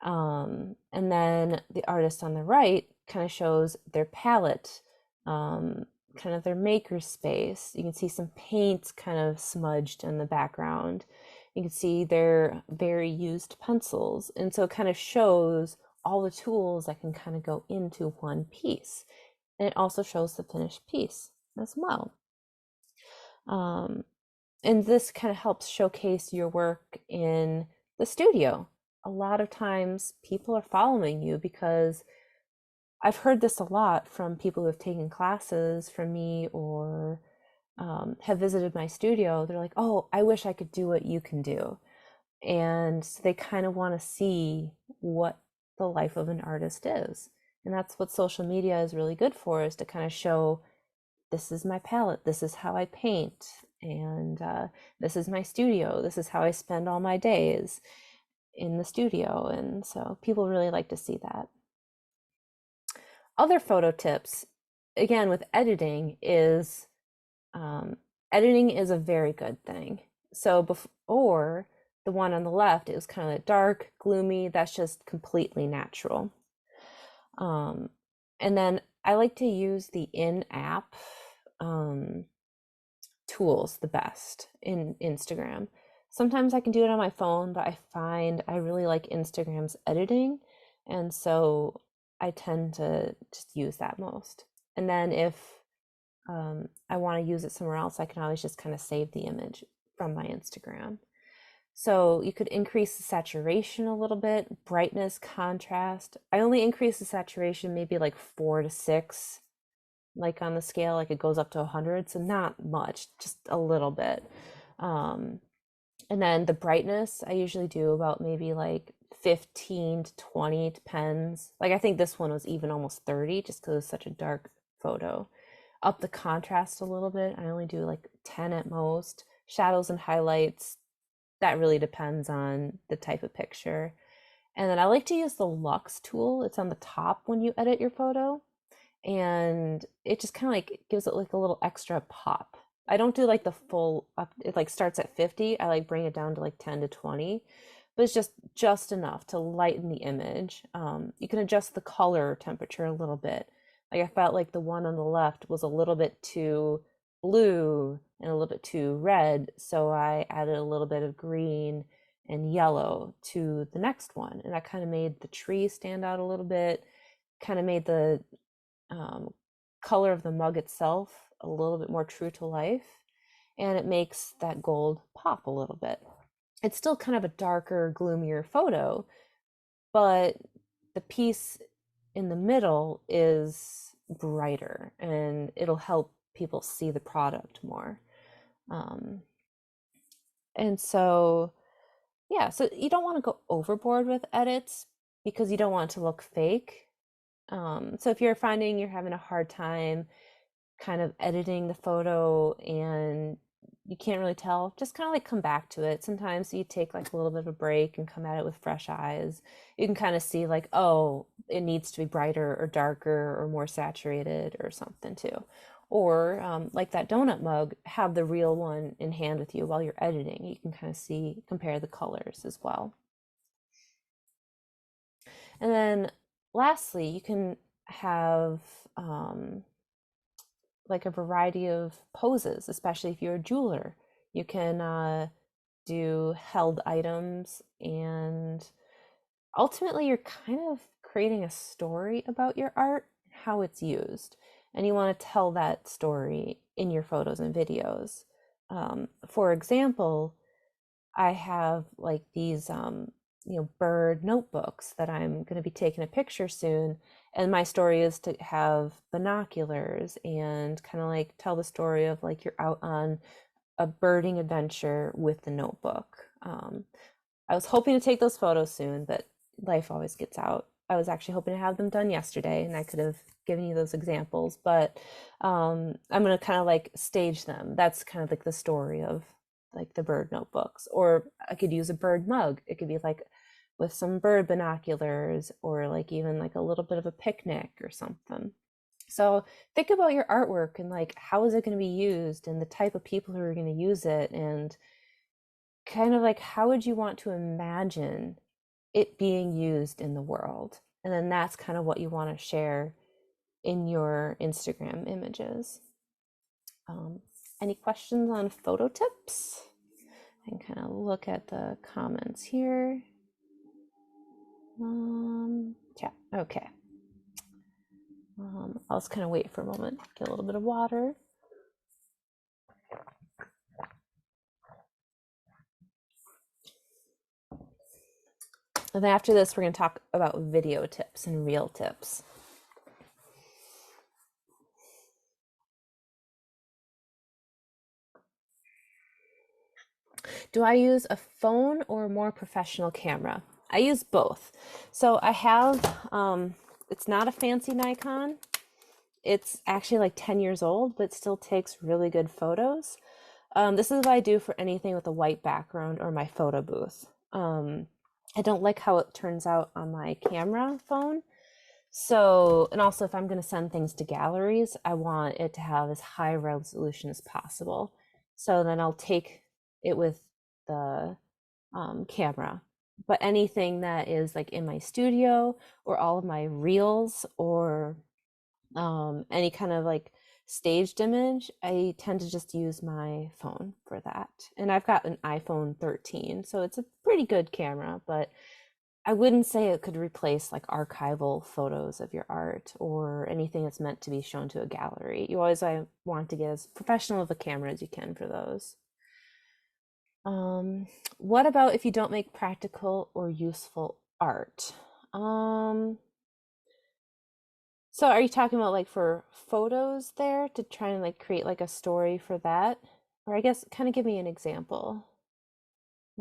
And then the artist on the right kind of shows their palette, kind of their maker space. You can see some paint kind of smudged in the background. You can see their very used pencils. And so it kind of shows all the tools that can kind of go into one piece. And it also shows the finished piece as well. And this kind of helps showcase your work in the studio. A lot of times people are following you because I've heard this a lot from people who have taken classes from me or have visited my studio. They're like, oh, I wish I could do what you can do. And so they kind of want to see what the life of an artist is. And that's what social media is really good for, is to kind of show, this is my palette, this is how I paint, and this is my studio, this is how I spend all my days in the studio. And so people really like to see that. Other photo tips, again, with editing is editing is a very good thing. So before, the one on the left, it was kind of dark, gloomy. That's just completely natural. And then I like to use the in-app tools the best in Instagram. Sometimes I can do it on my phone, but I find I really like Instagram's editing, and so I tend to just use that most. And then if I want to use it somewhere else, I can always just kind of save the image from my Instagram. So you could increase the saturation a little bit, brightness, contrast. I only increase the saturation maybe like 4 to 6, like on the scale, like it goes up to 100, so not much, just a little bit. And then the brightness, I usually do about maybe like 15 to 20, depends. Like I think this one was even almost 30 just because it's such a dark photo. Up the contrast a little bit, I only do like 10 at most, Shadows and highlights, that really depends on the type of picture. And then I like to use the Lux tool. It's on the top when you edit your photo, and it just kind of like gives it like a little extra pop. I don't do like the full up, it like starts at 50. I like bring it down to like 10 to 20, but it's just enough to lighten the image. You can adjust the color temperature a little bit. Like I felt like the one on the left was a little bit too blue and a little bit too red, so I added a little bit of green and yellow to the next one, and that kind of made the tree stand out a little bit, kind of made the um, color of the mug itself a little bit more true to life, and it makes that gold pop a little bit. It's still kind of a darker, gloomier photo, but the piece in the middle is brighter and it'll help people see the product more. Um, and so, yeah, so you don't want to go overboard with edits because you don't want it to look fake. So if you're finding you're having a hard time kind of editing the photo and you can't really tell, just kind of like come back to it. Sometimes you take like a little bit of a break and come at it with fresh eyes. You can kind of see like, oh, it needs to be brighter or darker or more saturated or something too. Or like that donut mug, have the real one in hand with you while you're editing. You can kind of see, compare the colors as well. And then lastly, you can have like a variety of poses, especially if you're a jeweler. You can do held items, and ultimately, you're kind of creating a story about your art, how it's used, and you want to tell that story in your photos and videos. For example, I have like these bird notebooks that I'm going to be taking a picture soon, and my story is to have binoculars and kind of like tell the story of like you're out on a birding adventure with the notebook. I was hoping to take those photos soon, but life always gets out. I was actually hoping to have them done yesterday, and I could have given you those examples, but I'm going to kind of like stage them. That's kind of like the story of like the bird notebooks. Or I could use a bird mug. It could be like with some bird binoculars, or like even like a little bit of a picnic or something. So think about your artwork and like how is it going to be used and the type of people who are going to use it, and kind of like how would you want to imagine it being used in the world. And then that's kind of what you want to share in your Instagram images. Um, any questions on photo tips? I can kind of look at the comments here. Chat. Okay. I'll just kind of wait for a moment, get a little bit of water. And then after this, we're going to talk about video tips and reel tips. Do I use a phone or a more professional camera? I use both. So I have, it's not a fancy Nikon. It's actually like 10 years old, but still takes really good photos. This is what I do for anything with a white background or my photo booth. I don't like how it turns out on my camera phone. So, and also if I'm going to send things to galleries, I want it to have as high resolution as possible. So then I'll take it with the camera. But anything that is like in my studio or all of my reels or any kind of like staged image, I tend to just use my phone for that. And I've got an iPhone 13, so it's a pretty good camera, but I wouldn't say it could replace like archival photos of your art or anything that's meant to be shown to a gallery. You always want to get as professional of a camera as you can for those. What about if you don't make practical or useful art? So are you talking about like for photos there to try and like create like a story for that? Or I guess kind of give me an example.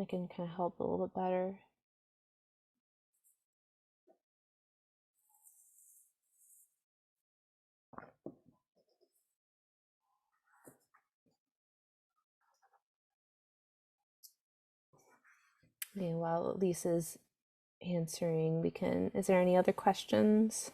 I can kind of help a little bit better. Yeah, while Lisa's answering, is there any other questions?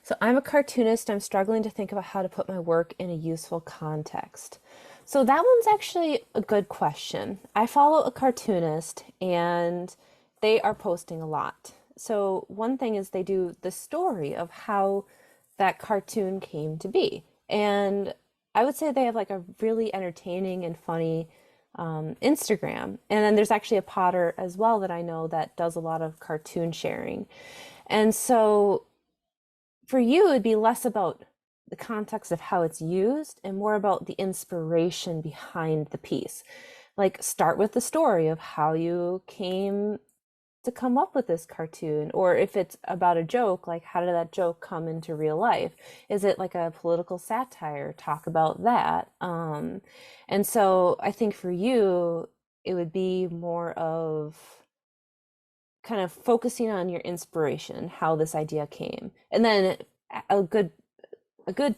So I'm a cartoonist. I'm struggling to think about how to put my work in a useful context. So that one's actually a good question. I follow a cartoonist and they are posting a lot. So one thing is they do the story of how that cartoon came to be. And I would say they have like a really entertaining and funny Instagram. And then there's actually a potter as well that I know that does a lot of cartoon sharing. And so for you, it'd be less about the context of how it's used and more about the inspiration behind the piece. Like, start with the story of how you came to come up with this cartoon, or if it's about a joke, like how did that joke come into real life? Is it like a political satire? Talk about that. And so I think for you, it would be more of kind of focusing on your inspiration, how this idea came. And then a good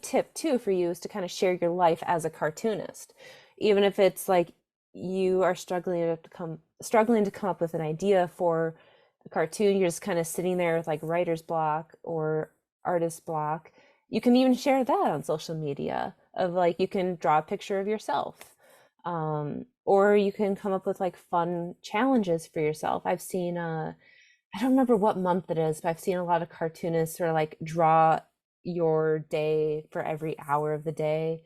tip too for you is to kind of share your life as a cartoonist. Even if it's like you are struggling to come up with an idea for a cartoon, you're just kind of sitting there with like writer's block or artist block. You can even share that on social media of like you can draw a picture of yourself. Or you can come up with like fun challenges for yourself. I've seen I don't remember what month it is, but I've seen a lot of cartoonists sort of like draw your day for every hour of the day.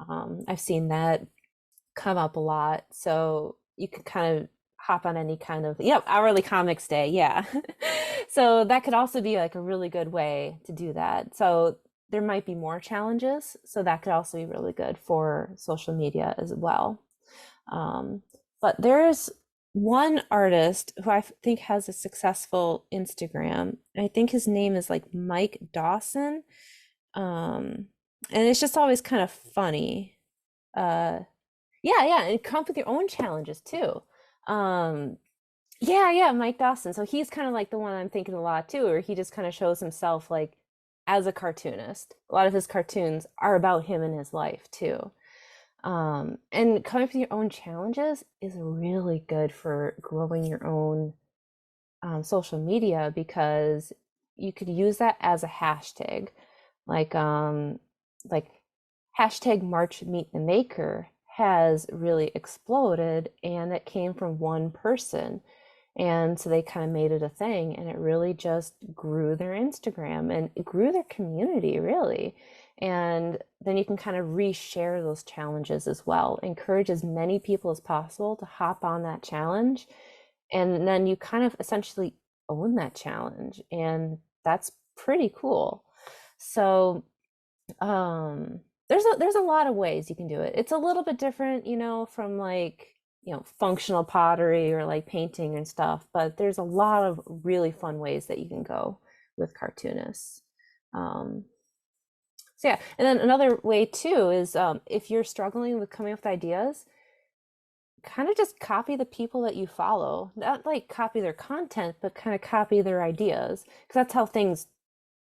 I've seen that come up a lot. So you can kind of hop on any kind of, yep, hourly comics day. Yeah. So that could also be like a really good way to do that. So there might be more challenges. So that could also be really good for social media as well. Um, but there's one artist who I think has a successful Instagram. I think his name is like Mike Dawson. And it's just always kind of funny. Uh, yeah, and come up with your own challenges too. Um, yeah, Mike Dawson. So he's kind of like the one I'm thinking a lot too, where he just kind of shows himself like as a cartoonist. A lot of his cartoons are about him and his life too. And coming up with your own challenges is really good for growing your own social media because you could use that as a hashtag, like like hashtag March Meet the Maker has really exploded, and it came from one person. And so they kind of made it a thing, and it really just grew their Instagram and it grew their community, really. And then you can kind of reshare those challenges as well. Encourage as many people as possible to hop on that challenge. And then you kind of essentially own that challenge. And that's pretty cool. So there's a lot of ways you can do it. It's a little bit different, from like, functional pottery or like painting and stuff, but there's a lot of really fun ways that you can go with cartoonists. So yeah, and then another way too is if you're struggling with coming up with ideas, kind of just copy the people that you follow. Not like copy their content, but kind of copy their ideas, because that's how things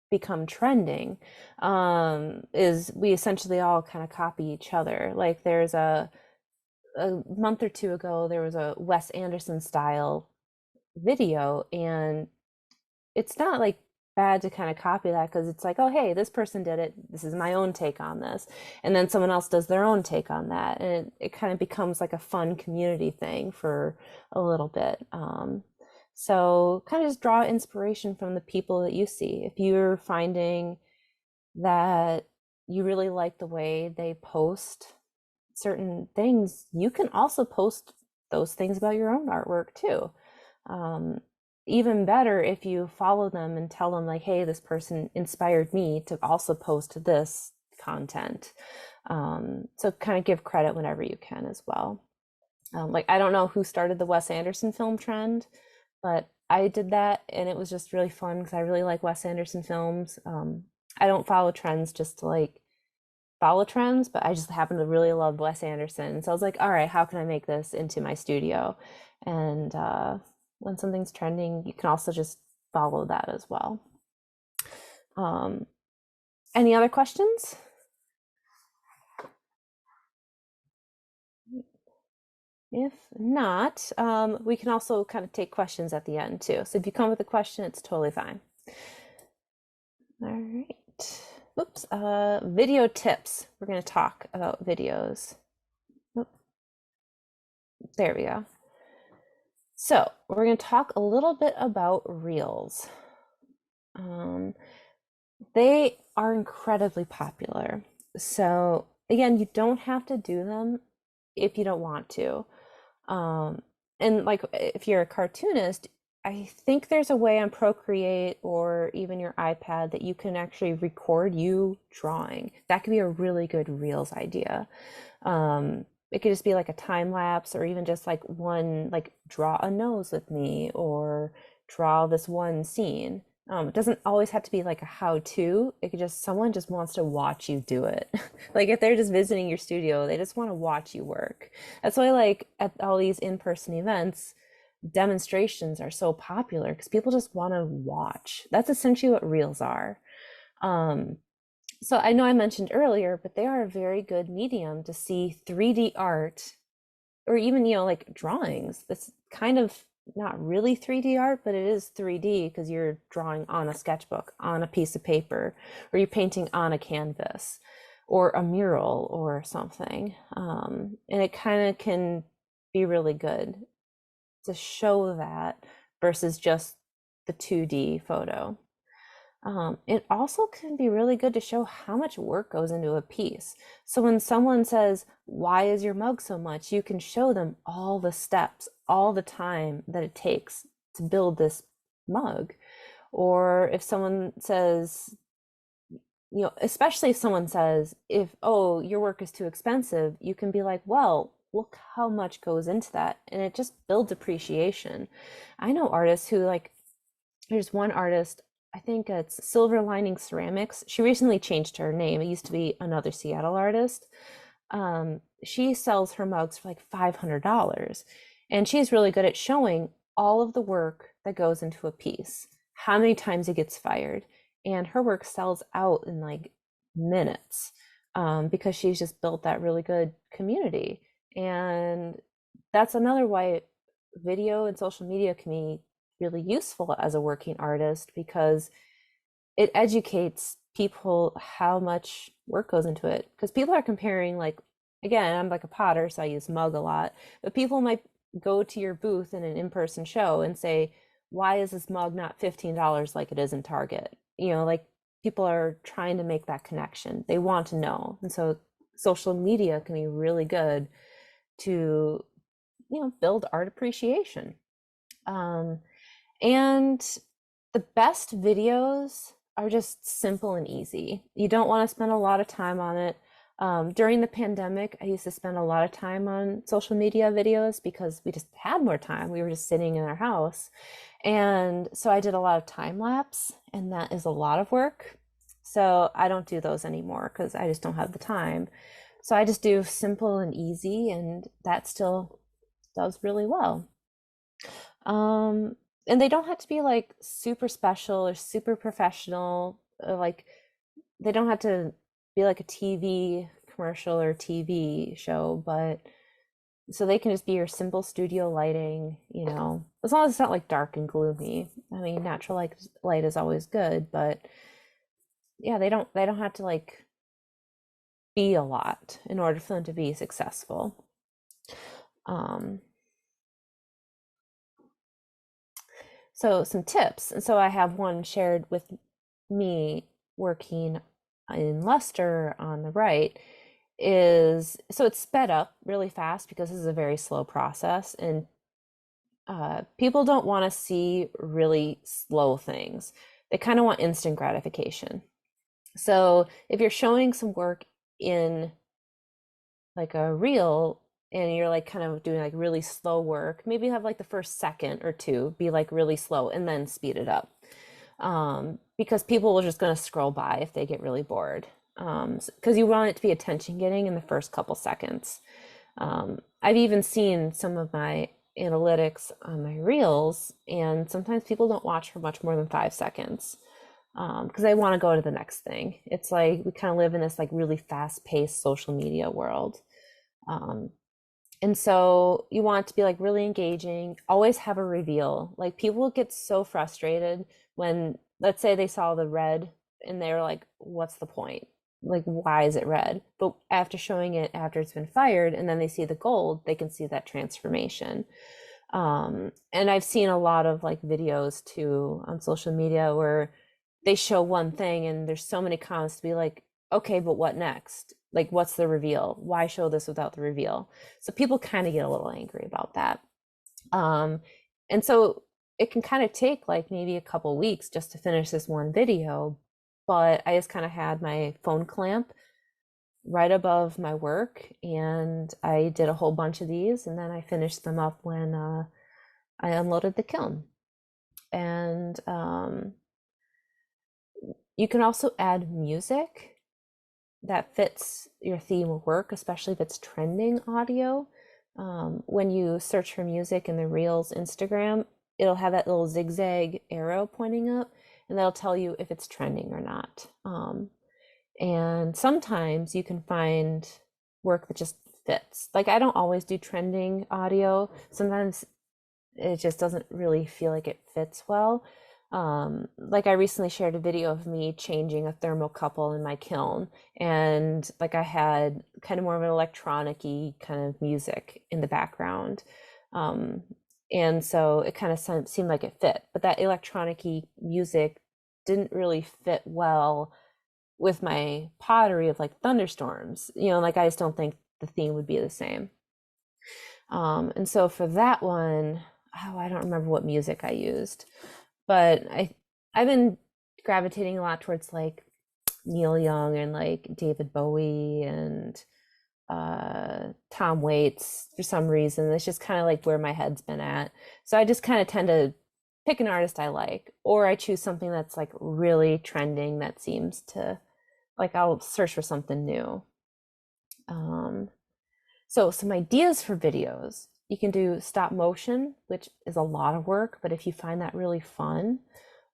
become trending. Is we essentially all kind of copy each other. Like there's a month or two ago, there was a Wes Anderson style video, and it's not like bad to kind of copy that because it's like, oh, hey, this person did it. This is my own take on this. And then someone else does their own take on that. And it kind of becomes like a fun community thing for a little bit. So kind of just draw inspiration from the people that you see. If you're finding that you really like the way they post certain things, you can also post those things about your own artwork too. Even better if you follow them and tell them like, hey, this person inspired me to also post this content. So kind of give credit whenever you can as well. Like, I don't know who started the Wes Anderson film trend, but I did that and it was just really fun because I really like Wes Anderson films. I don't follow trends just to like follow trends, but I just happen to really love Wes Anderson. So I was like, all right, how can I make this into my studio? And when something's trending, you can also just follow that as well. Any other questions? If not, we can also kind of take questions at the end too. So if you come with a question, it's totally fine. All right. Oops. Video tips. We're going to talk about videos. Oop. There we go. So we're going to talk a little bit about reels. They are incredibly popular. So again, you don't have to do them if you don't want to. And like if you're a cartoonist, I think there's a way on Procreate or even your iPad that you can actually record you drawing. That could be a really good Reels idea. It could just be like a time lapse or even just like one, like draw a nose with me or draw this one scene. It doesn't always have to be like a how-to. It could just, someone just wants to watch you do it. Like if they're just visiting your studio, they just want to watch you work. That's why like at all these in-person events, demonstrations are so popular because people just want to watch. That's essentially what reels are. So I know I mentioned earlier, but they are a very good medium to see 3D art or even, like drawings. That's kind of not really 3D art, but it is 3D because you're drawing on a sketchbook, on a piece of paper, or you're painting on a canvas or a mural or something. And it kind of can be really good to show that versus just the 2D photo. It also can be really good to show how much work goes into a piece. So when someone says, "Why is your mug so much?" you can show them all the steps, all the time that it takes to build this mug. Or if someone says, especially if someone says, "Oh, your work is too expensive," you can be like, "Well, look how much goes into that." And it just builds appreciation. I know artists who there's one artist, I think it's Silver Lining Ceramics. She recently changed her name. It used to be another Seattle artist. She sells her mugs for like $500. And she's really good at showing all of the work that goes into a piece, how many times it gets fired. And her work sells out in like minutes because she's just built that really good community. And that's another why video and social media can be really useful as a working artist because it educates people how much work goes into it. Because people are comparing, like, again, I'm like a potter, so I use mug a lot, but people might go to your booth in an in-person show and say, "Why is this mug not $15 like it is in Target?" Like people are trying to make that connection. They want to know. And so social media can be really good to, build art appreciation. And the best videos are just simple and easy. You don't want to spend a lot of time on it. During the pandemic, I used to spend a lot of time on social media videos because we just had more time. We were just sitting in our house. And so I did a lot of time lapse, and that is a lot of work. So I don't do those anymore because I just don't have the time. So I just do simple and easy, and that still does really well. And they don't have to be like super special or super professional. Like they don't have to be like a TV commercial or TV show, but so they can just be your simple studio lighting, as long as it's not like dark and gloomy. I mean, natural light is always good, but yeah, they don't have to like be a lot in order for them to be successful. So some tips. And so I have one shared with me working in Leicester on the right is, so it's sped up really fast because this is a very slow process, and people don't want to see really slow things. They kind of want instant gratification. So if you're showing some work in like a reel and you're like kind of doing like really slow work, maybe have like the first second or two be like really slow and then speed it up. Because people are just going to scroll by if they get really bored. Because you want it to be attention getting in the first couple seconds. I've even seen some of my analytics on my reels, and sometimes people don't watch for much more than 5 seconds because they want to go to the next thing. It's like we kind of live in this like really fast-paced social media world. And so you want it to be like really engaging, always have a reveal. Like people get so frustrated when, let's say they saw the red and they're like, what's the point? Like, why is it red? But after showing it after it's been fired and then they see the gold, they can see that transformation. And I've seen a lot of like videos too on social media where they show one thing and there's so many comments to be like, okay, but what next? Like, what's the reveal? Why show this without the reveal? So people kind of get a little angry about that. Um, and so it can kind of take like maybe a couple weeks just to finish this one video, but I just kind of had my phone clamp right above my work and I did a whole bunch of these and then I finished them up when I unloaded the kiln. And you can also add music that fits your theme of work, especially if it's trending audio. When you search for music in the Reels Instagram, it'll have that little zigzag arrow pointing up, and that'll tell you if it's trending or not. And sometimes you can find work that just fits. Like I don't always do trending audio. Sometimes it just doesn't really feel like it fits well. Like I recently shared a video of me changing a thermocouple in my kiln, and like I had kind of more of an electronic-y kind of music in the background. Um, and so it kind of seemed like it fit, but that electronic-y music didn't really fit well with my pottery of like thunderstorms. Like I just don't think the theme would be the same. And so for that one, oh, I don't remember what music I used, but I've been gravitating a lot towards like Neil Young and like David Bowie and Tom Waits for some reason. It's just kind of like where my head's been at. So I just kind of tend to pick an artist I like, or I choose something that's like really trending that seems to like I'll search for something new. So some ideas for videos. You can do stop motion, which is a lot of work, but if you find that really fun,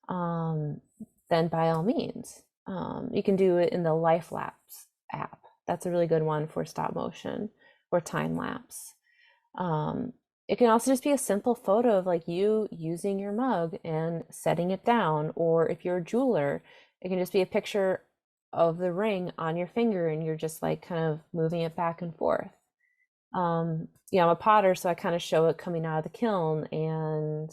then by all means. You can do it in the Life Lapse app. That's a really good one for stop motion or time lapse. It can also just be a simple photo of like you using your mug and setting it down, or if you're a jeweler, it can just be a picture of the ring on your finger and you're just like kind of moving it back and forth. I'm a potter, so I kind of show it coming out of the kiln and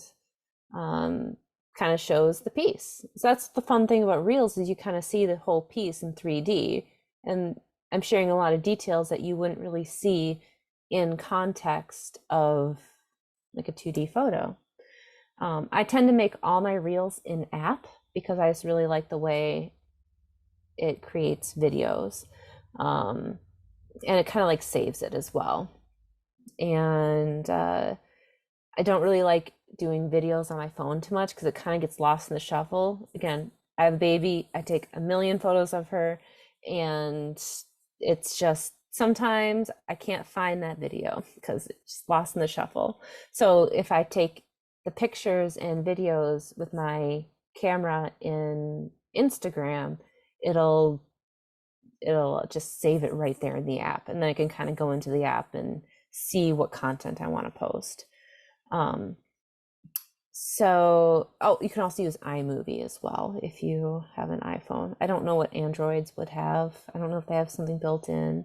kind of shows the piece. So that's the fun thing about Reels is you kind of see the whole piece in 3D, and I'm sharing a lot of details that you wouldn't really see in context of like a 2D photo. I tend to make all my Reels in app because I just really like the way it creates videos. And it kind of like saves it as well. And I don't really like doing videos on my phone too much because it kind of gets lost in the shuffle. Again, I have a baby, I take a million photos of her, and it's just sometimes I can't find that video because it's lost in the shuffle. So if I take the pictures and videos with my camera in Instagram, it'll just save it right there in the app, and then I can kind of go into the app and see what content I want to post. You can also use iMovie as well if you have an iPhone. I don't know what Androids would have. I don't know if they have something built in.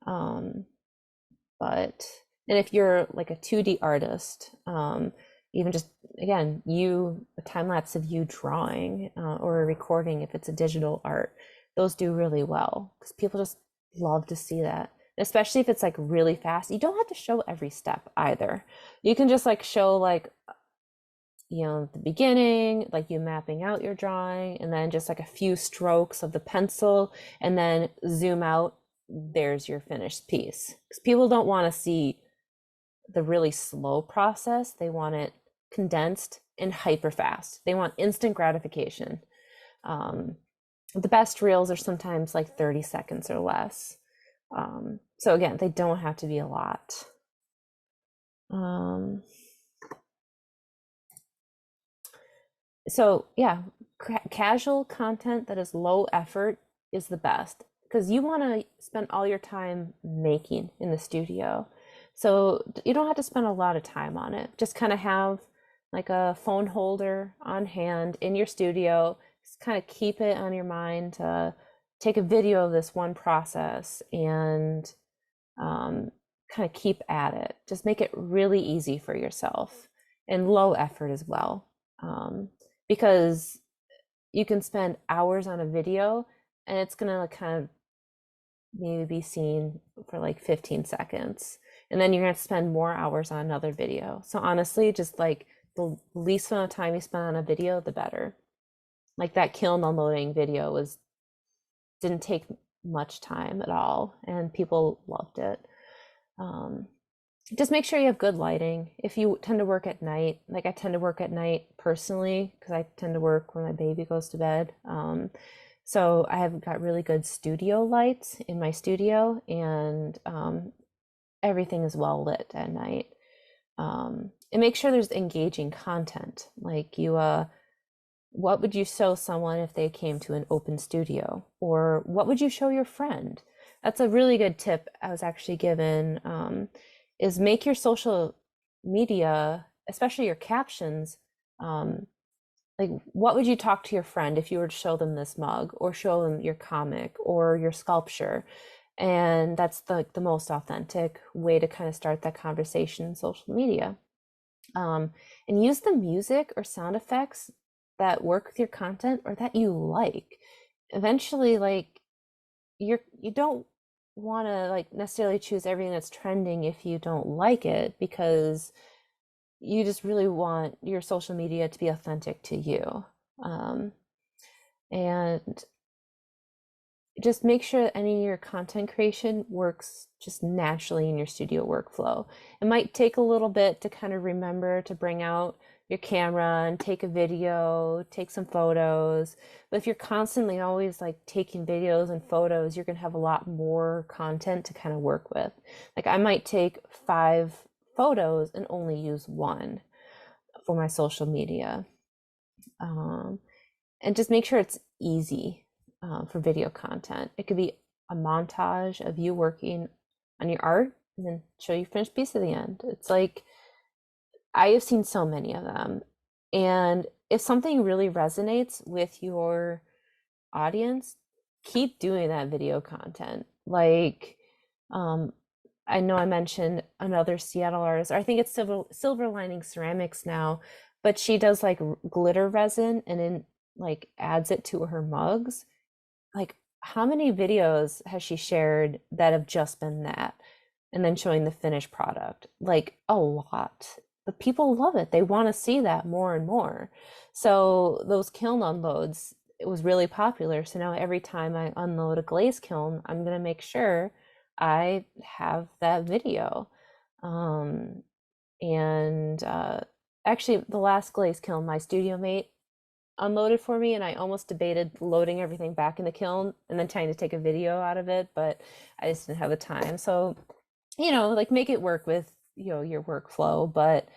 But and if you're like a 2D artist, even just again, a time lapse of you drawing or a recording if it's a digital art, those do really well because people just love to see that. And especially if it's like really fast, you don't have to show every step either. You can just like show like the beginning, like you mapping out your drawing, and then just like a few strokes of the pencil, and then zoom out. There's your finished piece. Because people don't want to see the really slow process. They want it condensed and hyper fast. They want instant gratification. The best reels are sometimes like 30 seconds or less. So again, they don't have to be a lot. So yeah, casual content that is low effort is the best because you want to spend all your time making in the studio. So you don't have to spend a lot of time on it. Just kind of have like a phone holder on hand in your studio. Just kind of keep it on your mind to take a video of this one process and kind of keep at it. Just make it really easy for yourself and low effort as well. Because you can spend hours on a video and it's going to kind of maybe be seen for like 15 seconds. And then you're going to spend more hours on another video. So honestly, just like the least amount of time you spend on a video, the better. Like that kiln unloading video didn't take much time at all, and people loved it. Just make sure you have good lighting. If you tend to work at night, like I tend to work at night personally, because I tend to work when my baby goes to bed. So I have got really good studio lights in my studio, and everything is well lit at night. And make sure there's engaging content. Like what would you show someone if they came to an open studio? Or what would you show your friend? That's a really good tip I was actually given, is make your social media, especially your captions, like what would you talk to your friend if you were to show them this mug or show them your comic or your sculpture? And that's the most authentic way to kind of start that conversation in social media. And use the music or sound effects that work with your content or that you like. Eventually, like you don't want to like necessarily choose everything that's trending if you don't like it, because you just really want your social media to be authentic to you. And just make sure that any of your content creation works just naturally in your studio workflow. It might take a little bit to kind of remember to bring out your camera and take a video, take some photos. But if you're constantly always like taking videos and photos, you're going to have a lot more content to kind of work with. Like I might take 5 photos and only use 1 for my social media. And just make sure it's easy for video content. It could be a montage of you working on your art and then show you finished piece at the end. It's like, I have seen so many of them. And if something really resonates with your audience, keep doing that video content. Like, I know I mentioned another Seattle artist, or I think it's Silver Lining Ceramics now, but she does like glitter resin and then like adds it to her mugs. Like how many videos has she shared that have just been that and then showing the finished product? Like a lot. But people love it. They want to see that more and more. So those kiln unloads, it was really popular. So now every time I unload a glaze kiln, I'm going to make sure I have that video. Actually, the last glaze kiln my studio mate unloaded for me, and I almost debated loading everything back in the kiln and then trying to take a video out of it, but I just didn't have the time. So, like make it work with, your workflow. But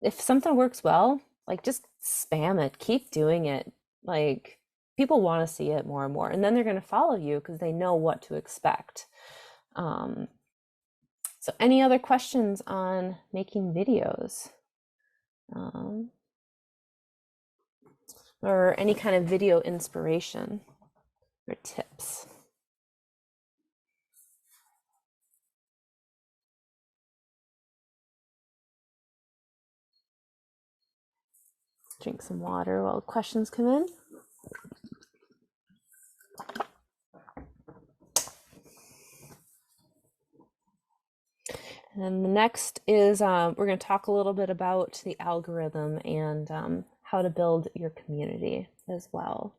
if something works well, like just spam it, keep doing it. Like people want to see it more and more, and then they're going to follow you because they know what to expect. So any other questions on making videos? Or any kind of video inspiration or tips? Drink some water while questions come in. And the next is we're going to talk a little bit about the algorithm and how to build your community as well.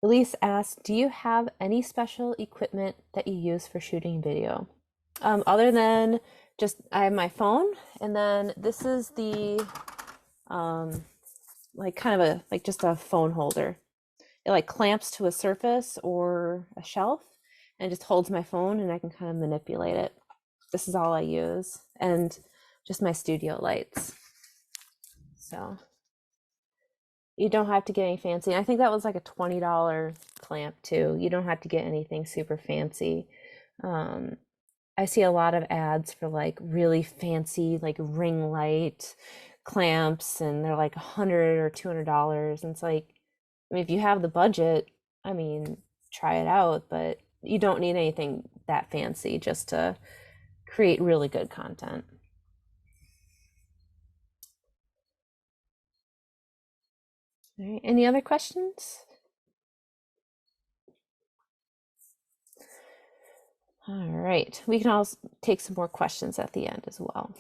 Elise asked, do you have any special equipment that you use for shooting video? Other than just, I have my phone, and then this is the, like kind of just a phone holder. It like clamps to a surface or a shelf and just holds my phone, and I can kind of manipulate it. This is all I use, and just my studio lights. So You don't have to get any fancy. I think that was like a $20 clamp too. You don't have to get anything super fancy. Um, I see a lot of ads for like really fancy like ring light clamps, and they're like $100 or $200. And it's like, I mean, if you have the budget, I mean, try it out, but you don't need anything that fancy just to create really good content. All right, any other questions? All right, we can also take some more questions at the end as well.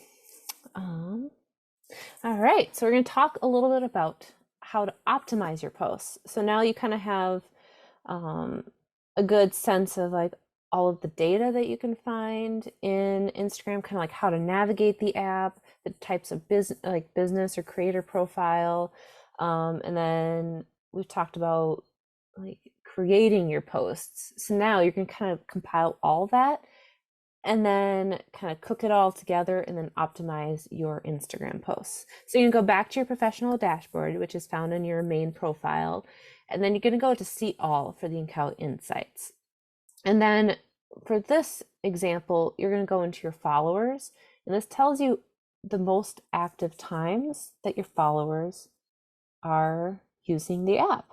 All right, so we're going to talk a little bit about how to optimize your posts. So now you kind of have um, a good sense of like all of the data that you can find in Instagram, kind of like how to navigate the app, the types of business or creator profile, and then we've talked about like creating your posts. So now you can kind of compile all that and then kind of cook it all together and then optimize your Instagram posts. So you can go back to your professional dashboard, which is found in your main profile, and then you're going to go to see all for the account insights. And then for this example, you're going to go into your followers, and this tells you the most active times that your followers are using the app.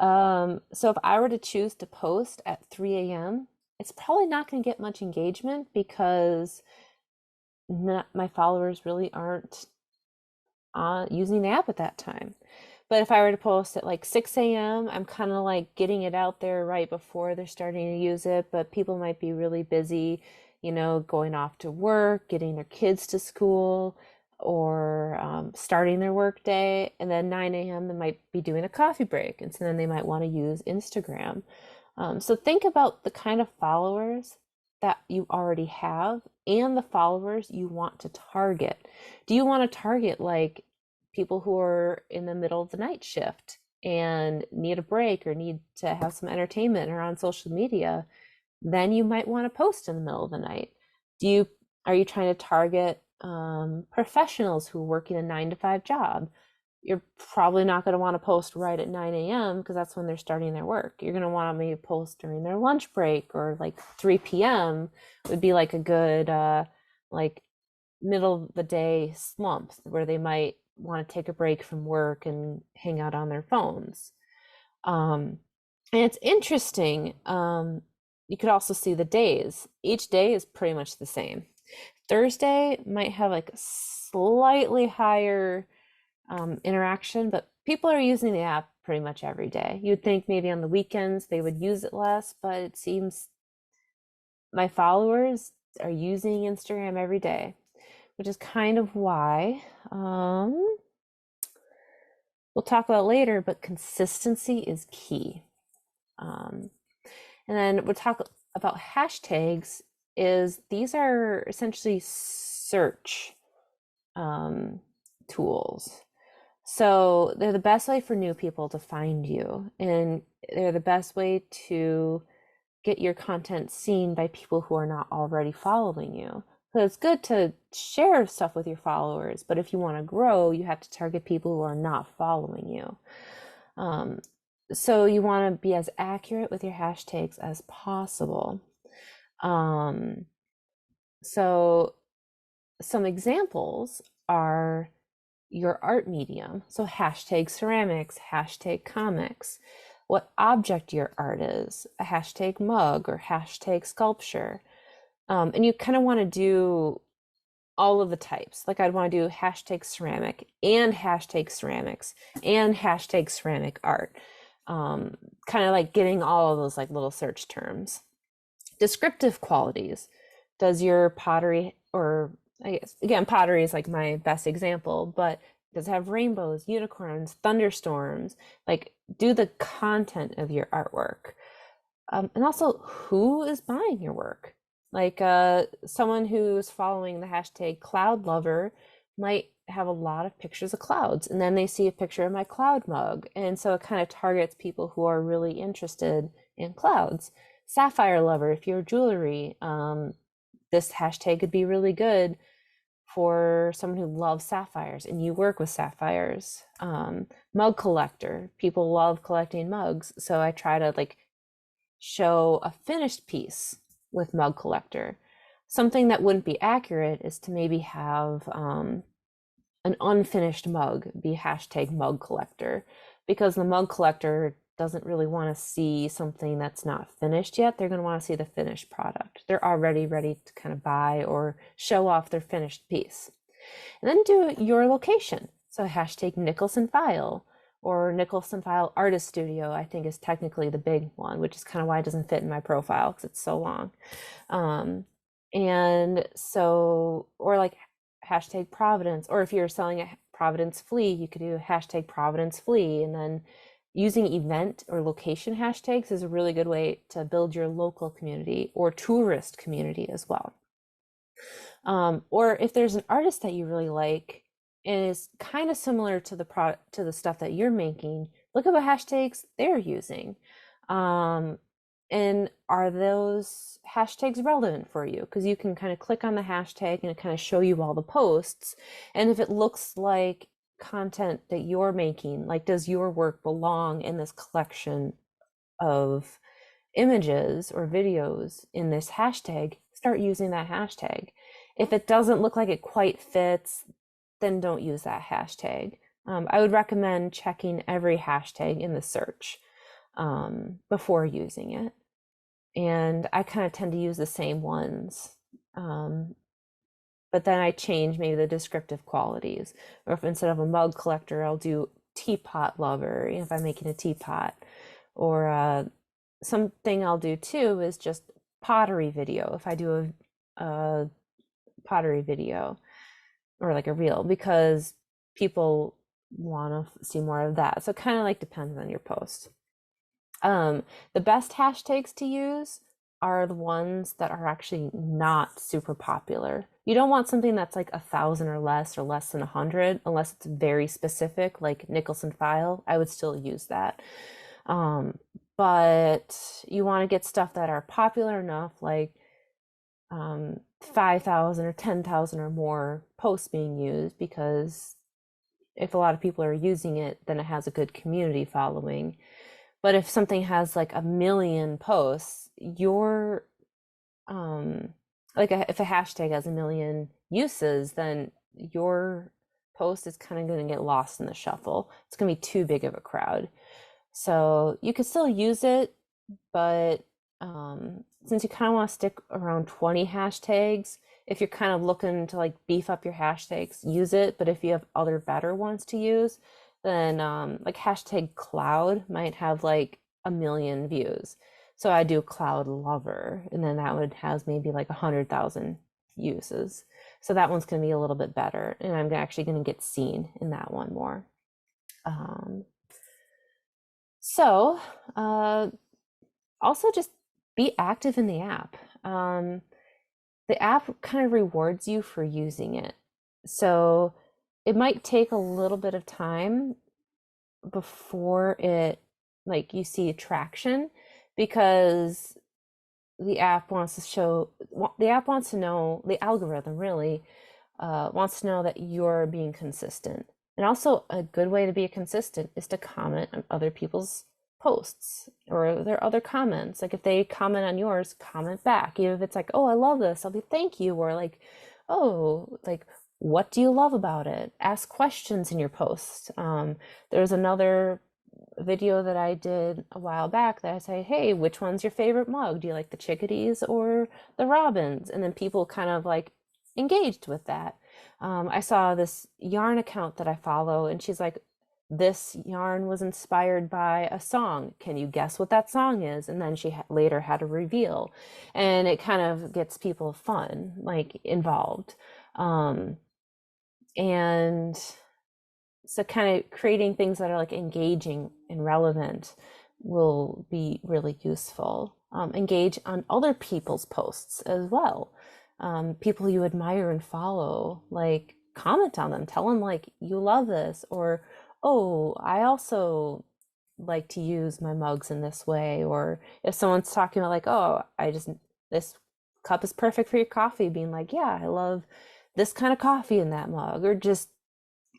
So if I were to choose to post at 3 a.m., it's probably not going to get much engagement because my followers really aren't using the app at that time. But if I were to post at like 6 a.m., I'm kind of like getting it out there right before they're starting to use it, but people might be really busy, going off to work, getting their kids to school, or starting their work day. And then 9 a.m., they might be doing a coffee break. And so then they might want to use Instagram. So think about the kind of followers that you already have and the followers you want to target. Do you want to target like people who are in the middle of the night shift and need a break or need to have some entertainment or on social media? Then you might want to post in the middle of the night. Are you trying to target professionals who work in a 9 to 5 job? You're probably not going to want to post right at 9 a.m. because that's when they're starting their work. You're going to want to maybe post during their lunch break, or like 3 p.m. would be like a good like middle of the day slump where they might want to take a break from work and hang out on their phones. And it's interesting. You could also see the days. Each day is pretty much the same. Thursday might have like a slightly higher interaction, but people are using the app pretty much every day. You'd think maybe on the weekends they would use it less, but it seems my followers are using Instagram every day, which is kind of why we'll talk about later, but consistency is key. And then we'll talk about hashtags. These are essentially search tools. So they're the best way for new people to find you, and they're the best way to get your content seen by people who are not already following you. So it's good to share stuff with your followers, but if you want to grow, you have to target people who are not following you. So you want to be as accurate with your hashtags as possible. So some examples are your art medium. So hashtag ceramics, hashtag comics, what object your art is, a hashtag mug or hashtag sculpture. And you kind of want to do all of the types. Like I'd want to do hashtag ceramic and hashtag ceramics and hashtag ceramic art. Kind of like getting all of those like little search terms. Descriptive qualities. Does your pottery, or I guess again, pottery is like my best example, but does it have rainbows, unicorns, thunderstorms? Like, do the content of your artwork. And also, who is buying your work? Like someone who's following the hashtag cloud lover might have a lot of pictures of clouds, and then they see a picture of my cloud mug. And so it kind of targets people who are really interested in clouds. Sapphire lover, if you're jewelry, this hashtag could be really good for someone who loves sapphires and you work with sapphires. Mug collector, people love collecting mugs, so I try to like show a finished piece with mug collector. Something that wouldn't be accurate is to maybe have an unfinished mug be hashtag mug collector, because the mug collector doesn't really want to see something that's not finished yet. They're going to want to see the finished product. They're already ready to kind of buy or show off their finished piece. And then do your location. So hashtag Nicholson File or Nicholson File Artist Studio, I think is technically the big one, which is kind of why it doesn't fit in my profile because it's so long. And so, or like hashtag Providence, or if you're selling a Providence flea, you could do hashtag Providence flea. And then using event or location hashtags is a really good way to build your local community or tourist community as well. Or if there's an artist that you really like and is kind of similar to the stuff that you're making, look at what hashtags they're using. And are those hashtags relevant for you? Because you can kind of click on the hashtag and it kind of show you all the posts. And if it looks like content that you're making, like does your work belong in this collection of images or videos in this hashtag, start using that hashtag. If it doesn't look like it quite fits, then don't use that hashtag. I would recommend checking every hashtag in the search before using it. And I kind of tend to use the same ones. But then I change maybe the descriptive qualities. Or if instead of a mug collector, I'll do teapot lover, if I'm making a teapot. Or something I'll do too is just pottery video. If I do a pottery video or like a reel, because people want to see more of that. So it kind of like depends on your post. The best hashtags to use are the ones that are actually not super popular. You don't want something that's like 1,000 or less than 100, unless it's very specific, like Nicholson File. I would still use that. But you want to get stuff that are popular enough, like 5,000 or 10,000 or more posts being used, because if a lot of people are using it, then it has a good community following. But if something has like 1,000,000 posts, your if a hashtag has 1,000,000 uses, then your post is kind of going to get lost in the shuffle. It's going to be too big of a crowd. So you could still use it, but since you kind of want to stick around 20 hashtags, if you're kind of looking to like beef up your hashtags, use it. But if you have other better ones to use, then like hashtag cloud might have like 1,000,000 views. So I do cloud lover, and then that would have maybe like 100,000 uses. So that one's going to be a little bit better, and I'm actually going to get seen in that one more. So also just be active in the app. The app kind of rewards you for using it. So it might take a little bit of time before it, like you see traction, because the app wants to know, the algorithm really wants to know that you're being consistent. And also a good way to be consistent is to comment on other people's posts or their other comments. Like if they comment on yours, comment back. Even if it's like, oh, I love this, I'll be thank you. Or like, oh, like, what do you love about it? Ask questions in your posts. There's another video that I did a while back that I say, hey, which one's your favorite mug? Do you like the chickadees or the robins? And then people kind of like engaged with that. I saw this yarn account that I follow, and she's like, this yarn was inspired by a song. Can you guess what that song is? And then she later had a reveal, and it kind of gets people fun, like involved. And so kind of creating things that are like engaging and relevant will be really useful. Engage on other people's posts as well. People you admire and follow, like comment on them, tell them like you love this, or oh, I also like to use my mugs in this way. Or if someone's talking about like, oh, this cup is perfect for your coffee, being like, yeah, I love this kind of coffee in that mug, or just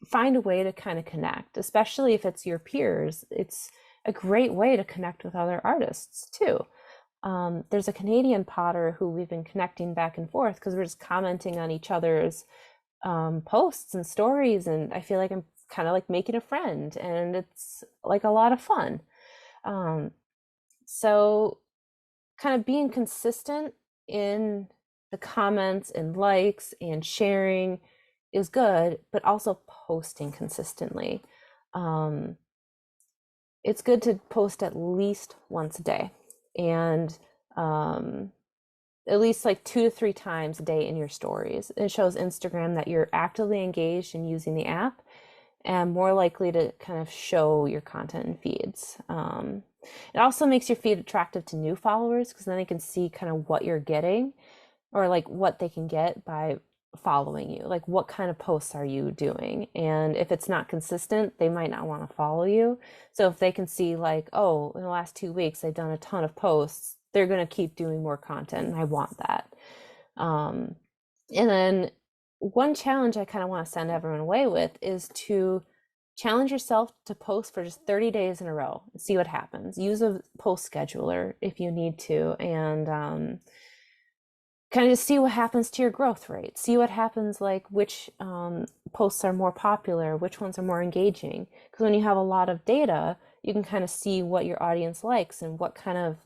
find a way to kind of connect, especially if it's your peers. It's a great way to connect with other artists too. There's a Canadian potter who we've been connecting back and forth because we're just commenting on each other's posts and stories, and I feel like I'm kind of like making a friend, and it's like a lot of fun. Um, so kind of being consistent in the comments and likes and sharing is good, but also posting consistently. Um, it's good to post at least once a day, and at least like 2 to 3 times a day in your stories. It shows Instagram that you're actively engaged in using the app and more likely to kind of show your content in feeds. It also makes your feed attractive to new followers because then they can see kind of what you're getting, or like what they can get by following you. Like, what kind of posts are you doing? And if it's not consistent, they might not want to follow you. So if they can see like, oh, in the last 2 weeks they've done a ton of posts, they're going to keep doing more content, and I want that. And then one challenge I kind of want to send everyone away with is to challenge yourself to post for just 30 days in a row and see what happens. Use a post scheduler if you need to, and kind of just see what happens to your growth rate. See what happens, like which posts are more popular, which ones are more engaging. Because when you have a lot of data, you can kind of see what your audience likes and what kind of,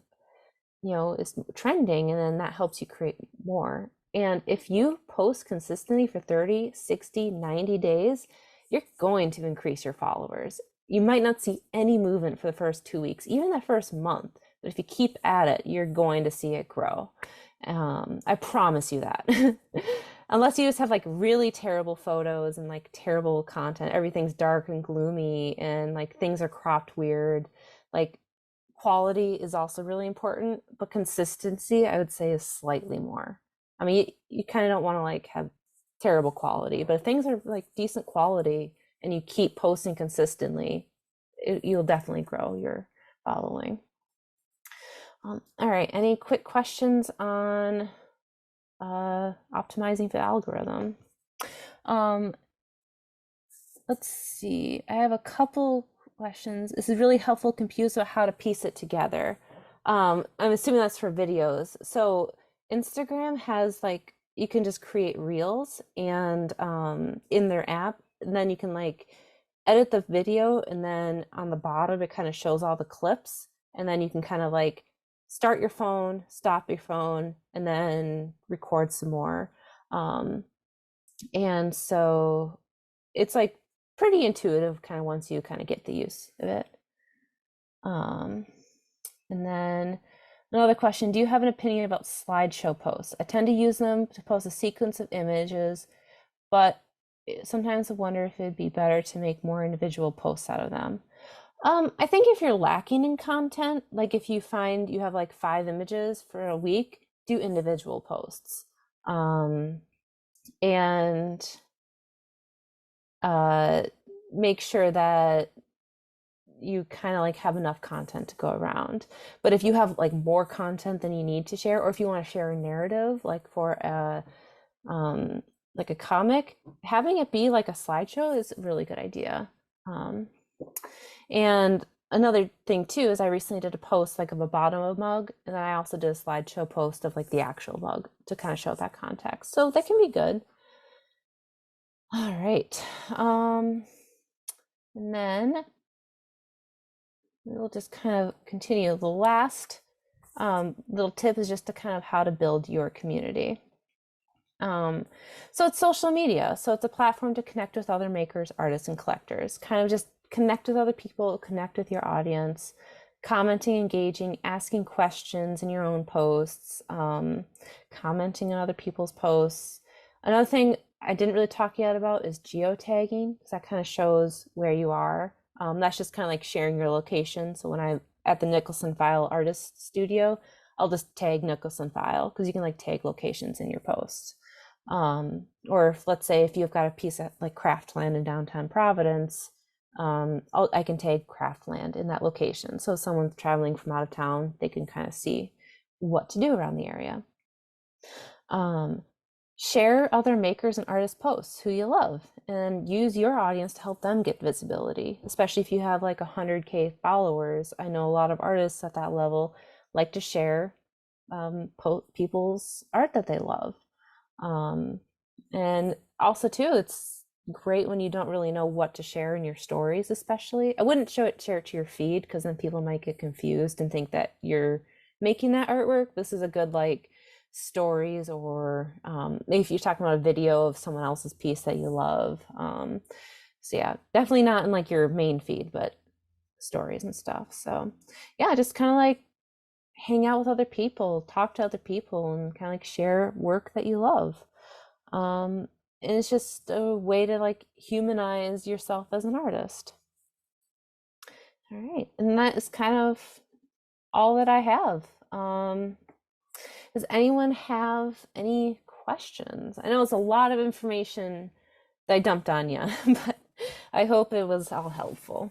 is trending, and then that helps you create more. And if you post consistently for 30, 60, 90 days, you're going to increase your followers. You might not see any movement for the first 2 weeks, even that first month, but if you keep at it, you're going to see it grow. I promise you that. Unless you just have like really terrible photos and like terrible content, everything's dark and gloomy and like things are cropped weird. Like, quality is also really important, but consistency, I would say, is slightly more. I mean, you kind of don't want to like have terrible quality, but if things are like decent quality and you keep posting consistently, you'll definitely grow your following. All right, any quick questions on optimizing for the algorithm? Let's see, I have a couple questions. This is really helpful, confused about how to piece it together. I'm assuming that's for videos. So Instagram has like, you can just create reels and in their app, and then you can like edit the video, and then on the bottom it kind of shows all the clips, and then you can kind of like start your phone, stop your phone, and then record some more. And so it's like pretty intuitive kind of once you kind of get the use of it. And then another question, do you have an opinion about slideshow posts? I tend to use them to post a sequence of images, but sometimes I wonder if it'd be better to make more individual posts out of them. I think if you're lacking in content, like if you find you have like 5 images for a week, do individual posts. And make sure that you kind of like have enough content to go around. But if you have like more content than you need to share, or if you want to share a narrative, like for a comic, having it be like a slideshow is a really good idea. And another thing too is I recently did a post like of a bottom of a mug, and then I also did a slideshow post of like the actual mug to kind of show that context. So that can be good. All right. And then we'll just kind of continue. The last little tip is just to kind of how to build your community. So it's social media. So it's a platform to connect with other makers, artists, and collectors. Kind of just connect with other people, connect with your audience, commenting, engaging, asking questions in your own posts, commenting on other people's posts. Another thing I didn't really talk yet about is geotagging, because that kind of shows where you are. That's just kind of like sharing your location. So when I'm at the Nicholson File Artist Studio, I'll just tag Nicholson File, because you can like tag locations in your posts. Or if, let's say if you've got a piece of like craftland in downtown Providence, I can tag craftland in that location. So if someone's traveling from out of town, they can kind of see what to do around the area. Share other makers and artist posts who you love and use your audience to help them get visibility, especially if you have like 100K followers. I know a lot of artists at that level like to share people's art that they love. Um, and also too, it's great when you don't really know what to share in your stories, especially. I wouldn't share it to your feed because then people might get confused and think that you're making that artwork. This is a good like stories or maybe if you're talking about a video of someone else's piece that you love. So yeah, definitely not in like your main feed, but stories and stuff. So yeah, just kind of like hang out with other people, talk to other people, and kind of like share work that you love. Um, and it's just a way to like humanize yourself as an artist. All right, and that is kind of all that I have. Does anyone have any questions? I know it's a lot of information that I dumped on you, but I hope it was all helpful.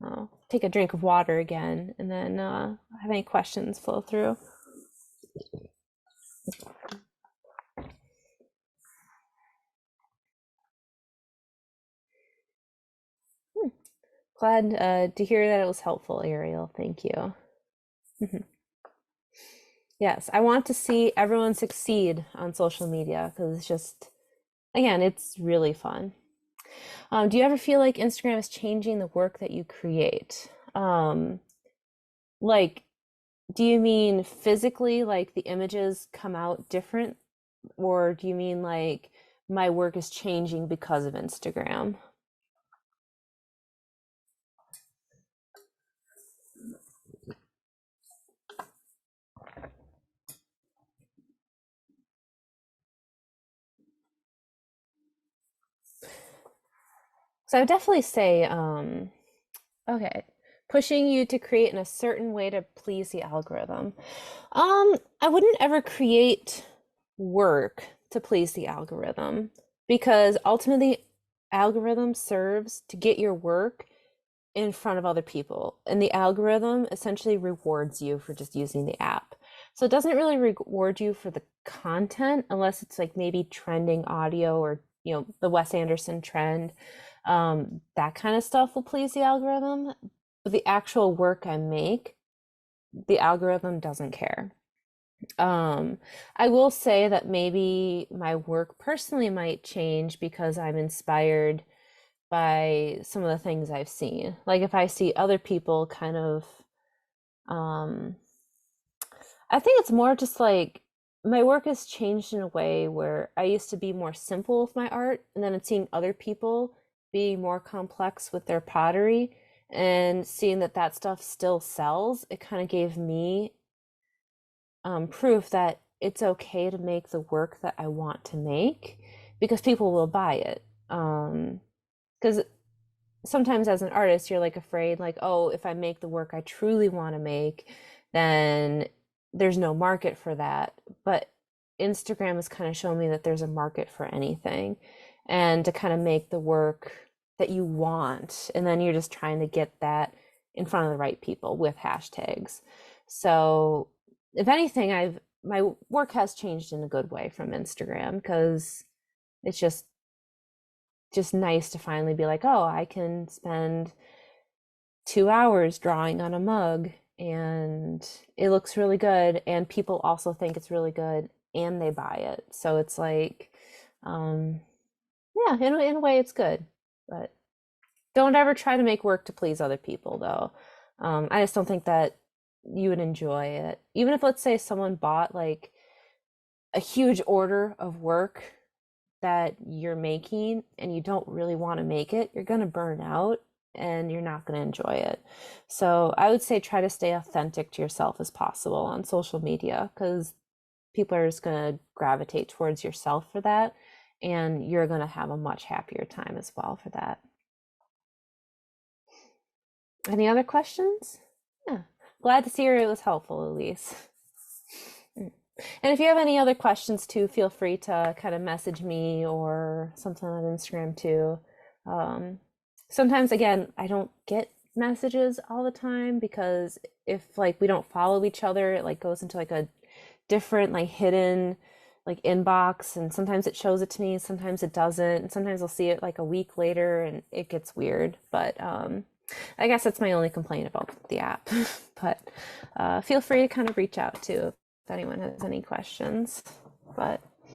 I'll take a drink of water again, and then have any questions flow through. Glad to hear that it was helpful, Ariel. Thank you. Yes, I want to see everyone succeed on social media because it's just, again, it's really fun. Do you ever feel like Instagram is changing the work that you create? Like, do you mean physically, like the images come out different, or do you mean like my work is changing because of Instagram? So I would definitely say, okay, pushing you to create in a certain way to please the algorithm. I wouldn't ever create work to please the algorithm because ultimately, algorithm serves to get your work in front of other people, and the algorithm essentially rewards you for just using the app. So it doesn't really reward you for the content unless it's like maybe trending audio or the Wes Anderson trend. That kind of stuff will please the algorithm, but the actual work I make, the algorithm doesn't care. I will say that maybe my work personally might change because I'm inspired by some of the things I've seen. Like if I see other people kind of, um, I think it's more just like my work has changed in a way where I used to be more simple with my art, and then seeing other people be more complex with their pottery and seeing that that stuff still sells, it kind of gave me proof that it's okay to make the work that I want to make because people will buy it. Because sometimes as an artist, you're like afraid, like, oh, if I make the work I truly want to make, then there's no market for that. But Instagram has kind of shown me that there's a market for anything and to kind of make the work that you want. And then you're just trying to get that in front of the right people with hashtags. So if anything, my work has changed in a good way from Instagram because it's just nice to finally be like, oh, I can spend 2 hours drawing on a mug and it looks really good. And people also think it's really good and they buy it. So it's like, yeah, in a way it's good. But don't ever try to make work to please other people, though. I just don't think that you would enjoy it. Even if, let's say, someone bought like a huge order of work that you're making and you don't really want to make it, you're going to burn out and you're not going to enjoy it. So I would say try to stay authentic to yourself as possible on social media because people are just going to gravitate towards yourself for that. And you're going to have a much happier time as well for that. Any other questions? Yeah. Glad to see it was helpful, Elise. And if you have any other questions too, feel free to kind of message me or something on Instagram too. Sometimes, again, I don't get messages all the time because if like we don't follow each other, it like goes into like a different like hidden like inbox, and sometimes it shows it to me, sometimes it doesn't, and sometimes I'll see it like a week later and it gets weird. But I guess that's my only complaint about the app. But feel free to kind of reach out too if anyone has any questions. But